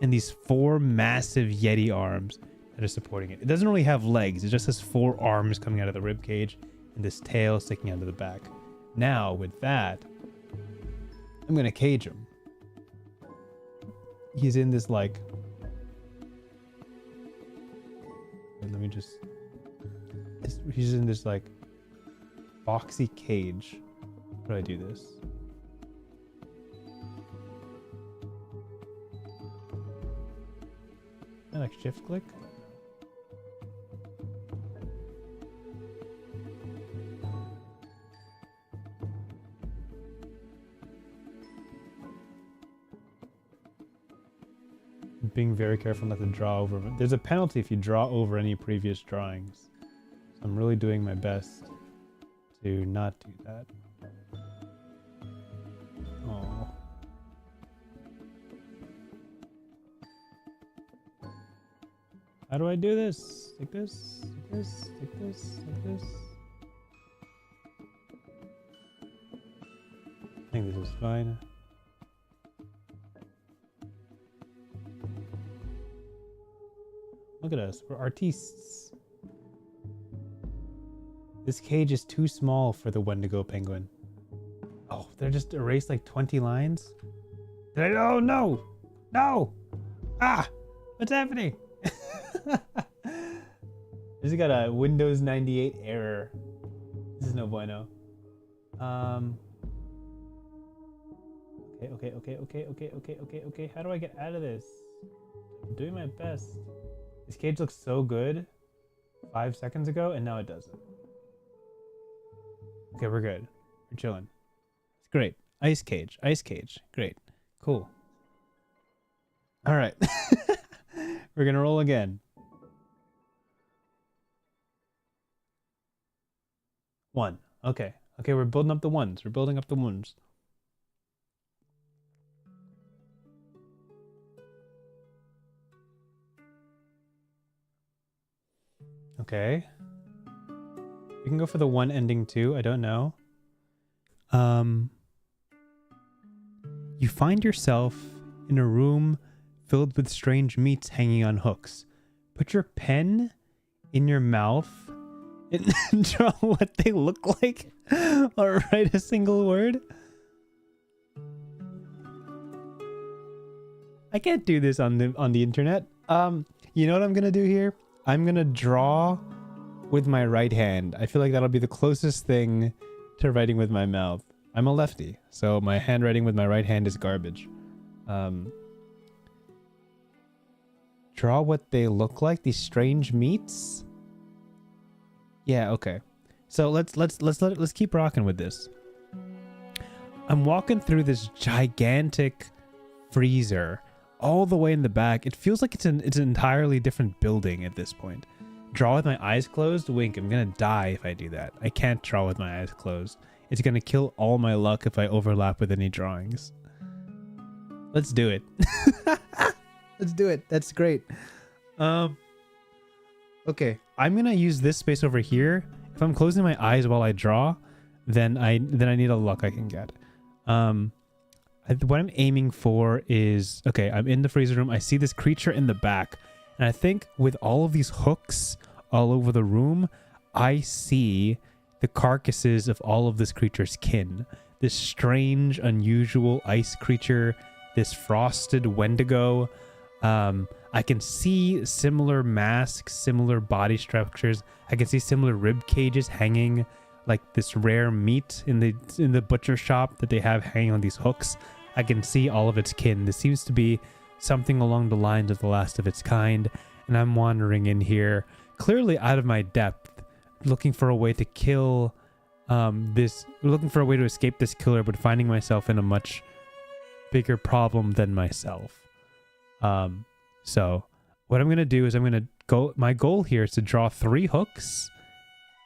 and these 4 massive yeti arms that are supporting it. It doesn't really have legs. It just has 4 arms coming out of the rib cage and this tail sticking out of the back. Now, with that, I'm gonna cage him. He's in this like. Let me just. He's in this like boxy cage. How do I do this? I like shift click. Being very careful not to draw over. There's a penalty if you draw over any previous drawings. So I'm really doing my best to not do that. Oh. How do I do this? Like this, like this, like this, like this. I think this is fine. Look at us, we're artistes. This cage is too small for the Wendigo penguin. Oh, they just erased like 20 lines? Oh no! No! Ah! What's happening? This got a Windows 98 error. This is no bueno. Okay. How do I get out of this? I'm doing my best. This cage looks so good 5 seconds ago, and now it doesn't. Okay, we're good. We're chilling. It's great. Ice cage. Great. Cool. All right. We're gonna roll again. 1. Okay. Okay, we're building up the ones. Okay. We can go for the 1 ending 2. I don't know. You find yourself in a room filled with strange meats hanging on hooks. Put your pen in your mouth and draw what they look like or write a single word. I can't do this on the internet. You know what I'm gonna do here? I'm gonna draw with my right hand. I feel like that'll be the closest thing to writing with my mouth. I'm a lefty, so my handwriting with my right hand is garbage. Draw what they look like. These strange meats. Yeah, okay. So let's keep rocking with this. I'm walking through this gigantic freezer all the way in the back. It feels like it's an entirely different building at this point. Draw with my eyes closed? Wink, I'm gonna die if I do that. I can't draw with my eyes closed. It's gonna kill all my luck if I overlap with any drawings. Let's do it. Let's do it. That's great. Okay, I'm gonna use this space over here. If I'm closing my eyes while I draw, then I need a luck I can get. What I'm aiming for is, okay, I'm in the freezer room. I see this creature in the back, and I think with all of these hooks all over the room, I see the carcasses of all of this creature's kin. This strange, unusual ice creature, this frosted wendigo. I can see similar masks, similar body structures. I can see similar rib cages hanging, like this rare meat in the butcher shop that they have hanging on these hooks. I can see all of its kin. This seems to be something along the lines of the last of its kind, and I'm wandering in here, clearly out of my depth, looking for a way to kill looking for a way to escape this killer, but finding myself in a much bigger problem than myself. So what I'm gonna do is my goal here is to draw 3 hooks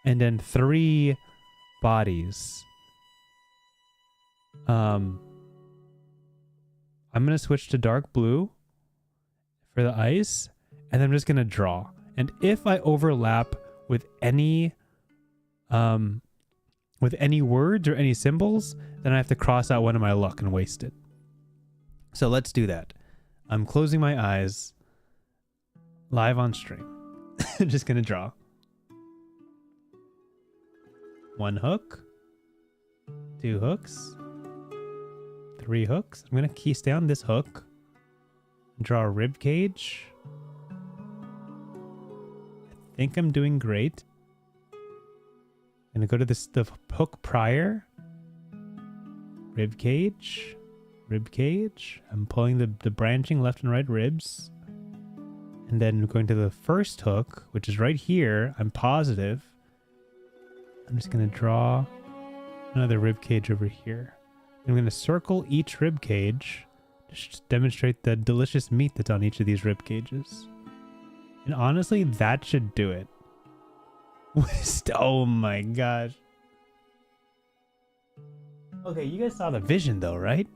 and then 3 bodies. I'm gonna switch to dark blue for the ice, and I'm just gonna draw. And if I overlap with any words or any symbols, then I have to cross out one of my luck and waste it. So let's do that. I'm closing my eyes live on stream. Just gonna draw. 1 hook, 2 hooks, 3 hooks. I'm gonna stay on this hook. Draw a rib cage. I think I'm doing great. Gonna go to the hook prior. Rib cage. I'm pulling the branching left and right ribs. And then going to the first hook, which is right here. I'm positive. I'm just gonna draw another rib cage over here. I'm gonna circle each rib cage to demonstrate the delicious meat that's on each of these rib cages. And honestly, that should do it. Oh my gosh. Okay, you guys saw the vision though, right?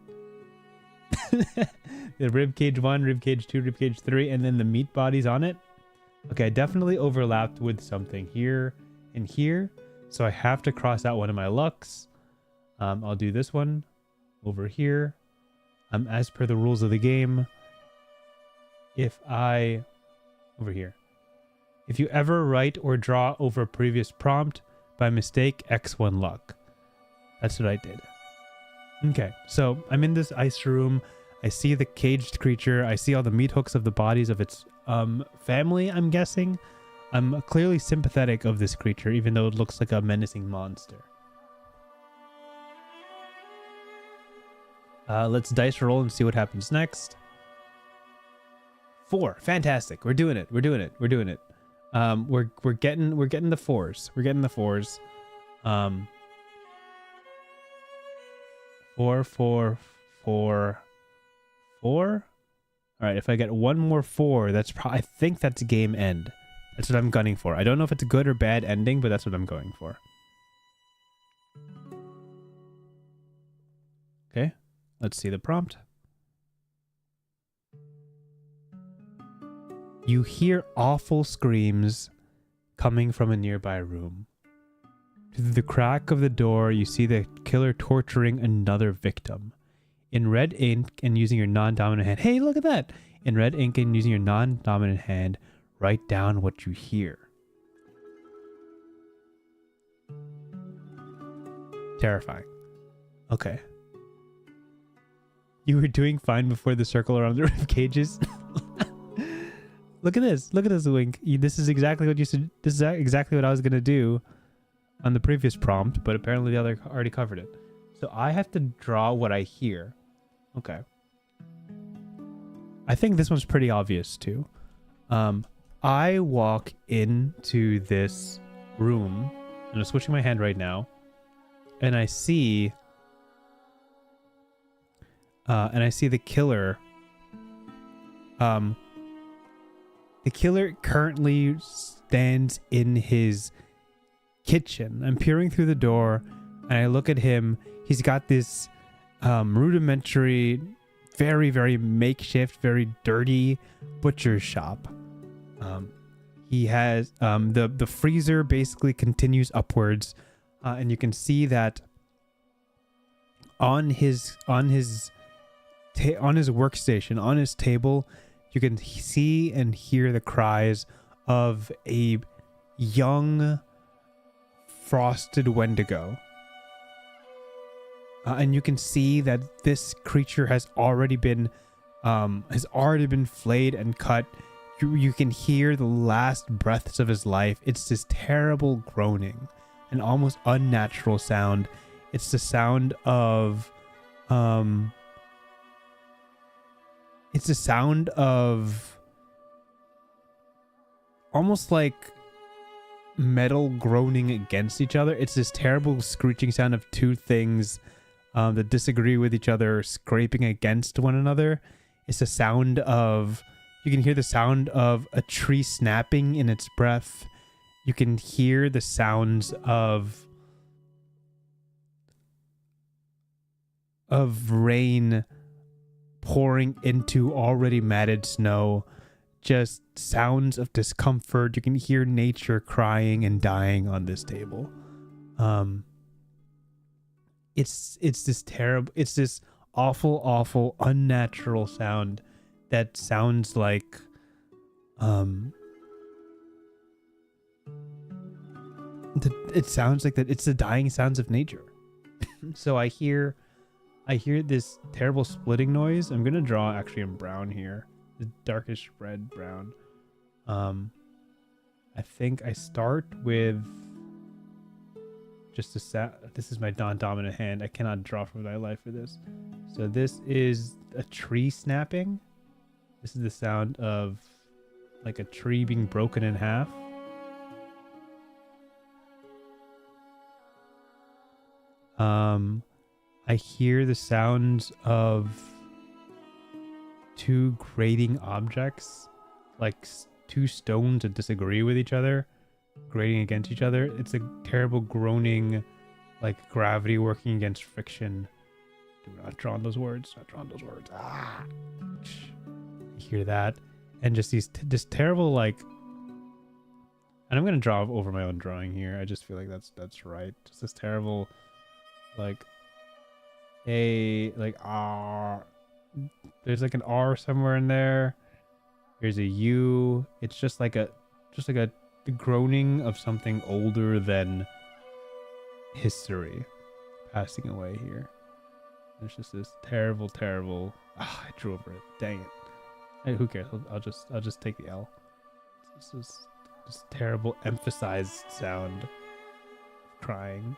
The rib cage 1, rib cage 2, rib cage 3, and then the meat bodies on it. Okay, I definitely overlapped with something here and here, so I have to cross out one of my lucks. I'll do this one over here. As per the rules of the game, over here. If you ever write or draw over a previous prompt by mistake, X1 luck. That's what I did. Okay, so I'm in this ice room. I see the caged creature. I see all the meat hooks of the bodies of its family, I'm guessing. I'm clearly sympathetic of this creature, even though it looks like a menacing monster. Let's dice roll and see what happens next. 4. Fantastic. We're doing it. We're doing it. We're doing it. We're getting the 4s. We're getting the 4s. 4, 4, 4, 4. All right. If I get one more 4, that's I think that's game end. That's what I'm gunning for. I don't know if it's a good or bad ending, but that's what I'm going for. Okay. Let's see the prompt. You hear awful screams coming from a nearby room. Through the crack of the door, you see the killer torturing another victim. In red ink and using your non-dominant hand... Hey, look at that! In red ink and using your non-dominant hand, write down what you hear. Terrifying. Okay. You were doing fine before the circle around the rib cages. Look at this. Look at this, Wink. This is exactly what you said. This is exactly what I was going to do on the previous prompt, but apparently the other already covered it. So I have to draw what I hear. Okay. I think this one's pretty obvious too. I walk into this room, and I'm switching my hand right now, and I see the killer. The killer currently stands in his kitchen. I'm peering through the door, and I look at him. He's got this rudimentary, very, very makeshift, very dirty butcher shop. He has the freezer basically continues upwards, and you can see that on his workstation, on his table, you can see and hear the cries of a young frosted wendigo. And you can see that this creature has already been flayed and cut. You can hear the last breaths of his life. It's this terrible groaning, an almost unnatural sound. It's the sound of almost like metal groaning against each other. It's this terrible screeching sound of two things that disagree with each other, scraping against one another. It's the sound of... You can hear the sound of a tree snapping in its breath. You can hear the sounds of rain pouring into already matted snow. Just sounds of discomfort. You can hear nature crying and dying on this table. It's this terrible, it's this awful, unnatural sound that sounds like it sounds like that. It's the dying sounds of nature. So I hear this terrible splitting noise. I'm gonna draw actually in brown here, the darkish red brown. I think I start with just a this is my non-dominant hand. I cannot draw for my life for this. So this is a tree snapping. This is the sound of like a tree being broken in half. I hear the sounds of two grating objects, like two stones that disagree with each other, grating against each other. It's a terrible groaning, like gravity working against friction. Do not draw on those words. Not draw on those words. Ah! You hear that, and just this terrible like. And I'm gonna draw over my own drawing here. I just feel like that's right. Just this terrible, like, R. There's like an R somewhere in there. Here's a U. It's just like the groaning of something older than history passing away here. There's just this terrible, terrible. I drew over it. Dang it. Hey, who cares? I'll just take the L. This is this terrible emphasized sound of crying.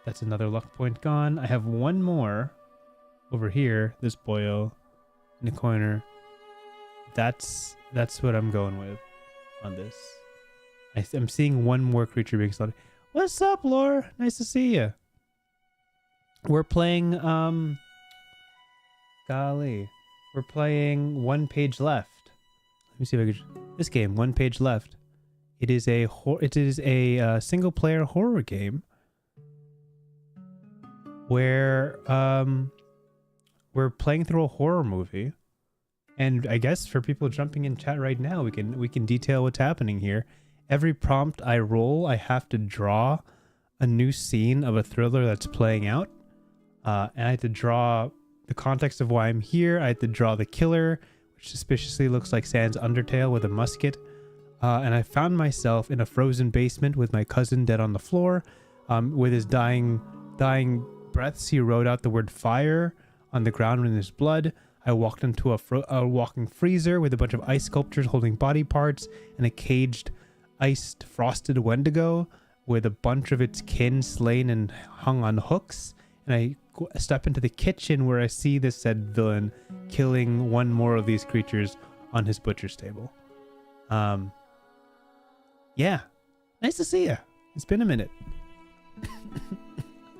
That's another luck point gone. I have one more over here. This boyo in the corner. That's what I'm going with on this. I'm seeing one more creature being slaughtered. What's up, Lore? Nice to see you. We're playing golly. We're playing One Page Left. Let me see if I could. This game, One Page Left. It is a single player horror game where we're playing through a horror movie, and I guess for people jumping in chat right now, we can detail what's happening here. Every prompt I roll, I have to draw a new scene of a thriller that's playing out, and I had to draw the context of why I'm here. I had to draw the killer, which suspiciously looks like Sans Undertale with a musket. And I found myself in a frozen basement with my cousin dead on the floor. With his dying breaths, he wrote out the word fire on the ground in his blood. I walked into a walking freezer with a bunch of ice sculptures holding body parts and a caged, iced, frosted Wendigo with a bunch of its kin slain and hung on hooks. And I step into the kitchen where I see this said villain killing one more of these creatures on his butcher's table. Yeah, nice to see you. It's been a minute.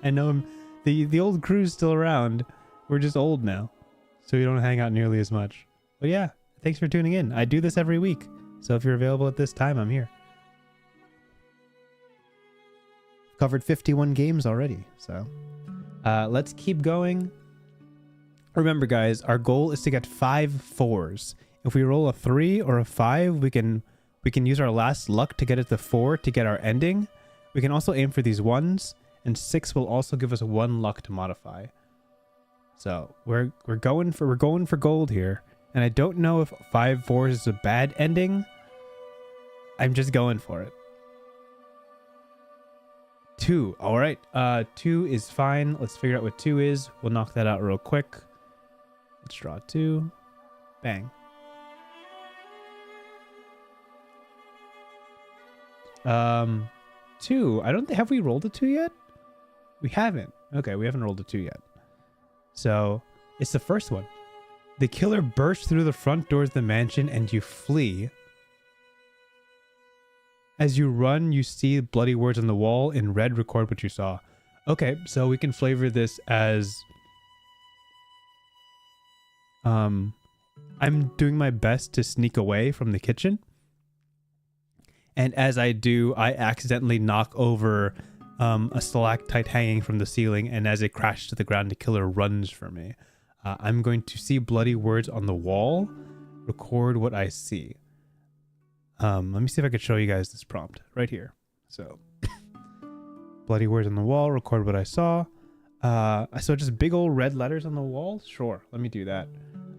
I know the old crew's still around. We're just old now, so we don't hang out nearly as much. But yeah, thanks for tuning in. I do this every week, so if you're available at this time, I'm here. Covered 51 games already, so let's keep going. Remember, guys, our goal is to get 5 4s. If we roll a 3 or a 5, we can use our last luck to get it to 4 to get our ending. We can also aim for these 1s, and 6 will also give us 1 luck to modify. So we're going for gold here, and I don't know if 5 4s is a bad ending. I'm just going for it. 2. All right. 2 is fine. Let's figure out what 2 is. We'll knock that out real quick. Let's draw 2. Bang. 2. I don't think, have we rolled a 2 yet? We haven't. Okay, we haven't rolled a 2 yet. So it's the first one. The killer bursts through the front doors of the mansion and you flee. As you run, you see bloody words on the wall. In red, record what you saw. Okay, so we can flavor this as I'm doing my best to sneak away from the kitchen. And as I do, I accidentally knock over a stalactite hanging from the ceiling, and as it crashes to the ground, the killer runs for me. I'm going to see bloody words on the wall, record what I see. Let me see if I could show you guys this prompt right here. So, bloody words on the wall, record what I saw. I saw just big old red letters on the wall. Sure, let me do that.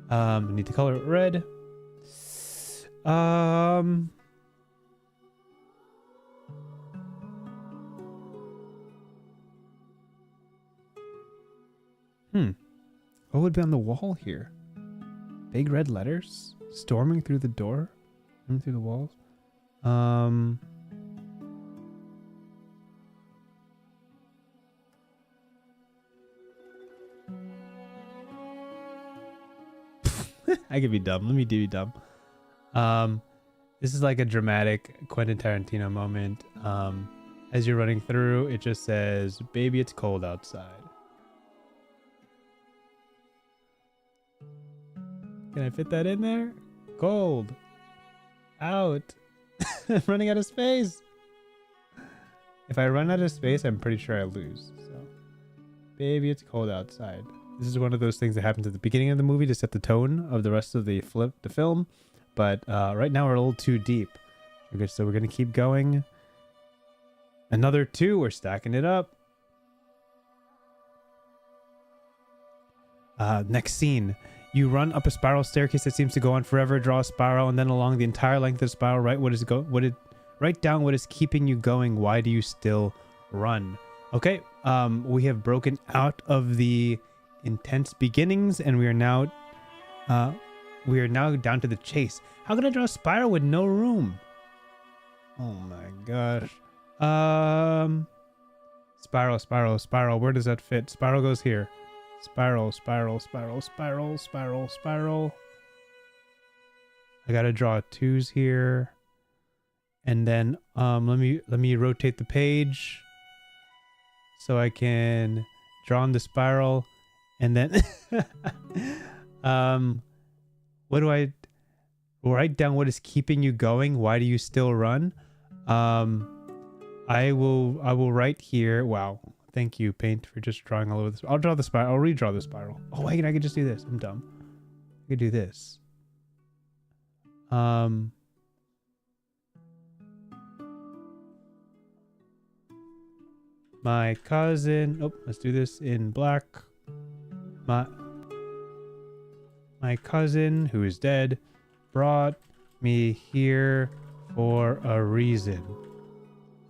I need to color it red. What would be on the wall here? Big red letters? Storming through the door? Storming through the walls? I could be dumb. Let me be dumb. This is like a dramatic Quentin Tarantino moment. As you're running through, it just says, "Baby, it's cold outside." Can I fit that in there? Cold. Out. I'm running out of space. If I run out of space, I'm pretty sure I lose. So, baby, it's cold outside. This is one of those things that happens at the beginning of the movie to set the tone of the rest of the film. But right now we're a little too deep. Okay, so we're going to keep going. Another 2. We're stacking it up. Next scene. You run up a spiral staircase that seems to go on forever. Draw a spiral, and then along the entire length of the spiral, write down what is keeping you going. Why do you still run? Okay, We have broken out of the intense beginnings, and we are now down to the chase. How can I draw a spiral with no room? Oh my gosh. Spiral, spiral, spiral. Where does that fit? Spiral goes here. Spiral, spiral, spiral, spiral, spiral, spiral. I gotta draw twos here. And then let me rotate the page so I can draw on the spiral. And then what do I write down? What is keeping you going? Why do you still run? I will write here. Wow. Thank you, Paint, for just drawing all over this. I'll draw the spiral. I'll redraw the spiral. Oh, wait, I could just do this. I'm dumb. I could do this. My cousin. Oh, let's do this in black. My cousin, who is dead, brought me here for a reason.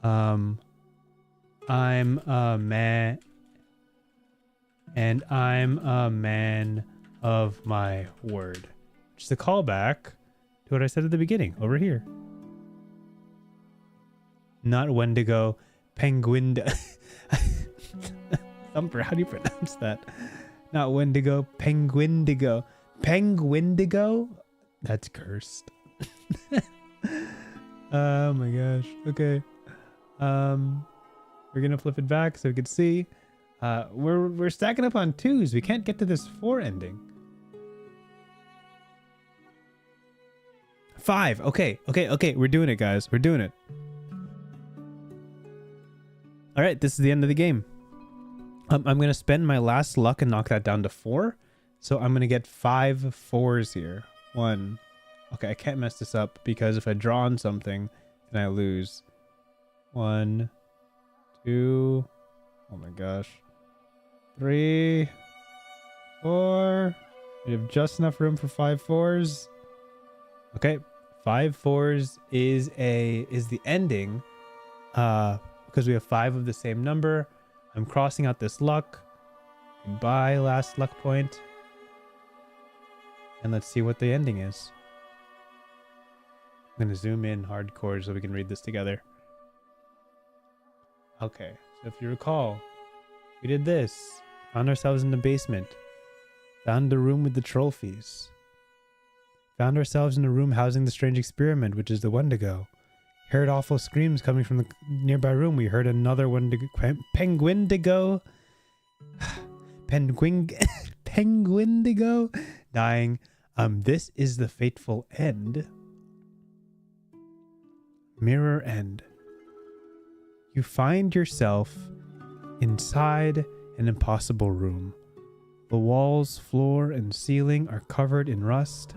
I'm a man, and I'm a man of my word. Which is a callback to what I said at the beginning, over here. Not Wendigo, Penguin. Thumper, how do you pronounce that? Not Wendigo, Penguindigo. Penguindigo? That's cursed. Oh my gosh. Okay. We're gonna flip it back so we can see. We're stacking up on twos. We can't get to this 4 ending. 5. Okay. We're doing it, guys. We're doing it. All right, this is the end of the game. I'm gonna spend my last luck and knock that down to 4. So I'm gonna get 5 4s here. 1. Okay, I can't mess this up because if I draw on something, then I lose. 1, 2. Oh my gosh. 3, 4. We have just enough room for 5 4s. Okay, 5 4s is the ending. Because we have 5 of the same number. I'm crossing out this luck. Goodbye, last luck point. And let's see what the ending is. I'm going to zoom in hardcore so we can read this together. Okay, so if you recall, we did this. Found ourselves in the basement. Found the room with the trophies. Found ourselves in a room housing the strange experiment, which is the Wendigo. Heard awful screams coming from the nearby room. We heard another Wendigo. Penguindigo. Penguindigo dying. This is the fateful end. Mirror end. You find yourself inside an impossible room. The walls, floor, and ceiling are covered in rust.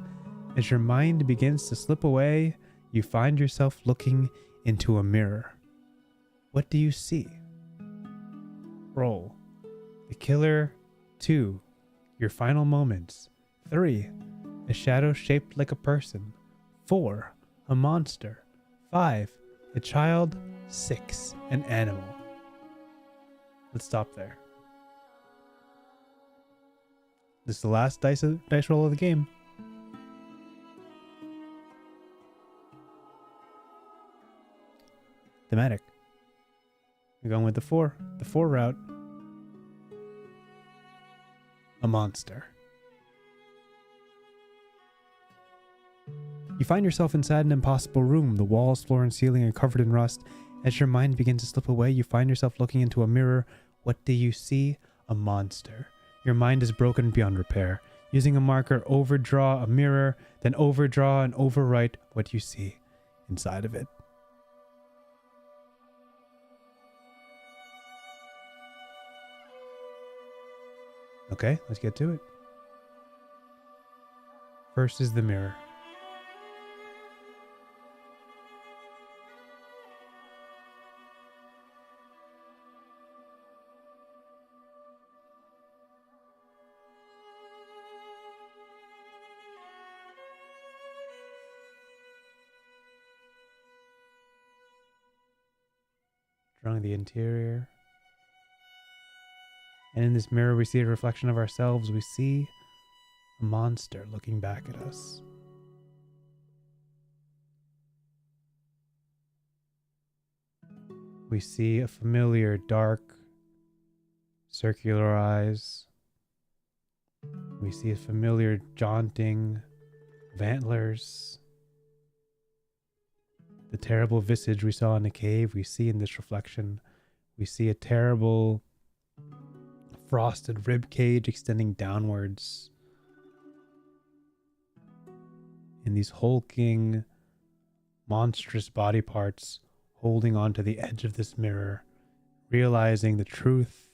As your mind begins to slip away, you find yourself looking into a mirror. What do you see? Roll. The killer. 2. Your final moments. 3. A shadow shaped like a person. 4. A monster. 5. A child. 6. An animal. Let's stop there. This is the last dice roll of the game. Thematic. We're going with the 4. The 4 route. A monster. You find yourself inside an impossible room. The walls, floor, and ceiling are covered in rust. As your mind begins to slip away, you find yourself looking into a mirror. What do you see? A monster. Your mind is broken beyond repair. Using a marker, overdraw a mirror, then overdraw and overwrite what you see inside of it. Okay, let's get to it. First is the mirror. Drawing the interior. And in this mirror, we see a reflection of ourselves. We see a monster looking back at us. We see a familiar, dark, circular eyes. We see a familiar jaunting of antlers. The terrible visage we saw in the cave, we see in this reflection. We see a terrible frosted rib cage extending downwards. And these hulking, monstrous body parts holding on to the edge of this mirror, realizing the truth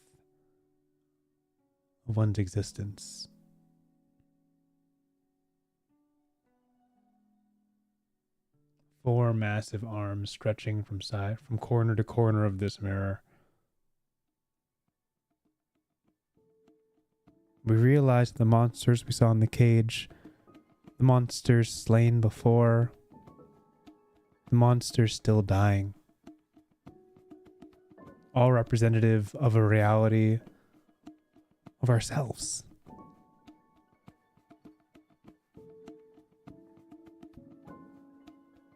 of one's existence. Four massive arms stretching from corner to corner of this mirror. We realize the monsters we saw in the cage, the monsters slain before, the monsters still dying, all representative of a reality of ourselves.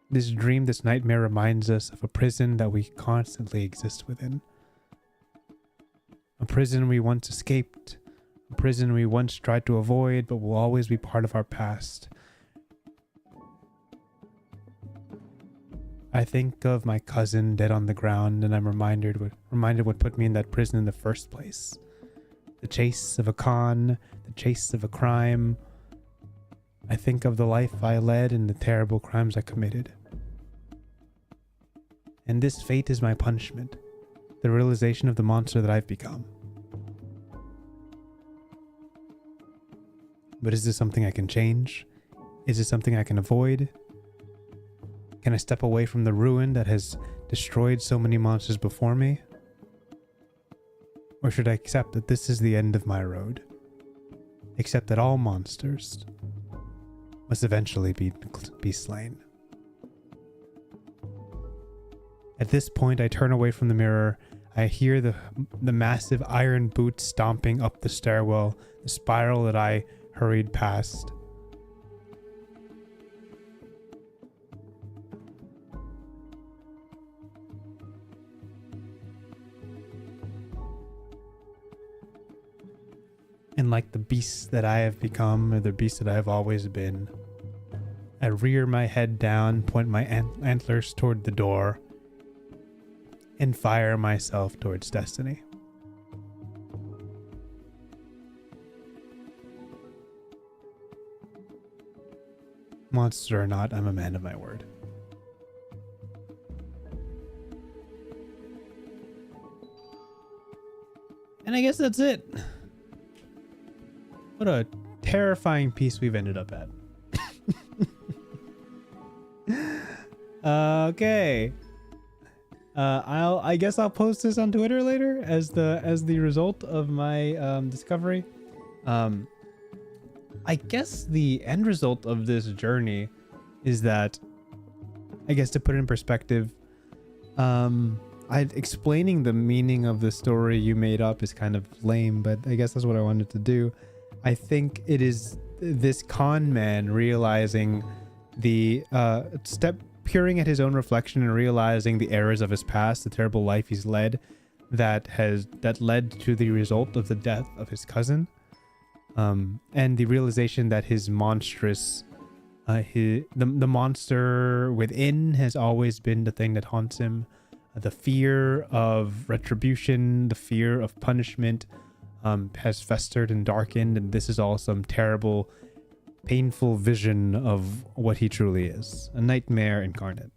This dream, this nightmare reminds us of a prison that we constantly exist within. A prison we once escaped, a prison we once tried to avoid, but will always be part of our past. I think of my cousin dead on the ground, and I'm reminded what put me in that prison in the first place. The chase of a con, the chase of a crime. I think of the life I led and the terrible crimes I committed. And this fate is my punishment, the realization of the monster that I've become. But is this something I can change? Is this something I can avoid? Can I step away from the ruin that has destroyed so many monsters before me? Or should I accept that this is the end of my road? Accept that all monsters must eventually be slain. At this point, I turn away from the mirror. I hear the massive iron boots stomping up the stairwell, the spiral that I hurried past. And like the beast that I have become, or the beast that I have always been, I rear my head down, point my antlers toward the door, and fire myself towards destiny. Monster or not, I'm a man of my word. And I guess that's it. What a terrifying piece we've ended up at. Okay. I guess I'll post this on Twitter later as the result of my discovery. I guess the end result of this journey is that, I guess to put it in perspective, explaining the meaning of the story you made up is kind of lame, but I guess that's what I wanted to do. I think it is this con man realizing peering at his own reflection and realizing the errors of his past, the terrible life he's led, that led to the result of the death of his cousin, and the realization that his monstrous, the monster within has always been the thing that haunts him. The fear of retribution, the fear of punishment, has festered and darkened, and this is all some terrible, painful vision of what he truly is. A nightmare incarnate.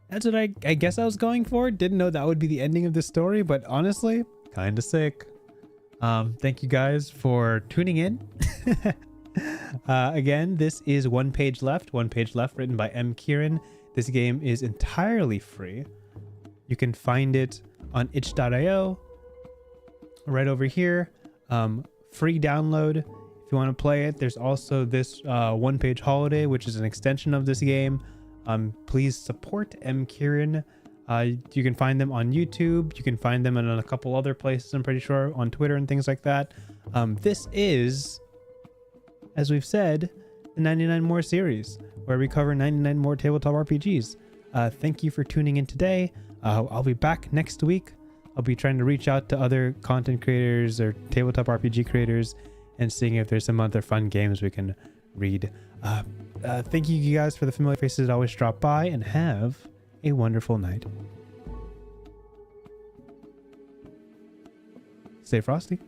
That's what I guess I was going for. Didn't know that would be the ending of this story, but honestly, kind of sick. Thank you guys for tuning in. Again, this is One Page Left, written by M. Kieran. This game is entirely free. You can find it on itch.io, right over here. Free download if you want to play it. There's also this One Page Holiday, which is an extension of this game. Please support M. Kieran. You can find them on YouTube. You can find them in a couple other places, I'm pretty sure, on Twitter and things like that. This is, as we've said, the 99 More series, where we cover 99 more tabletop RPGs. Thank you for tuning in today. I'll be back next week. I'll be trying to reach out to other content creators or tabletop RPG creators and seeing if there's some other fun games we can read. Thank you guys for the familiar faces that always drop by, and have a wonderful night. Stay frosty.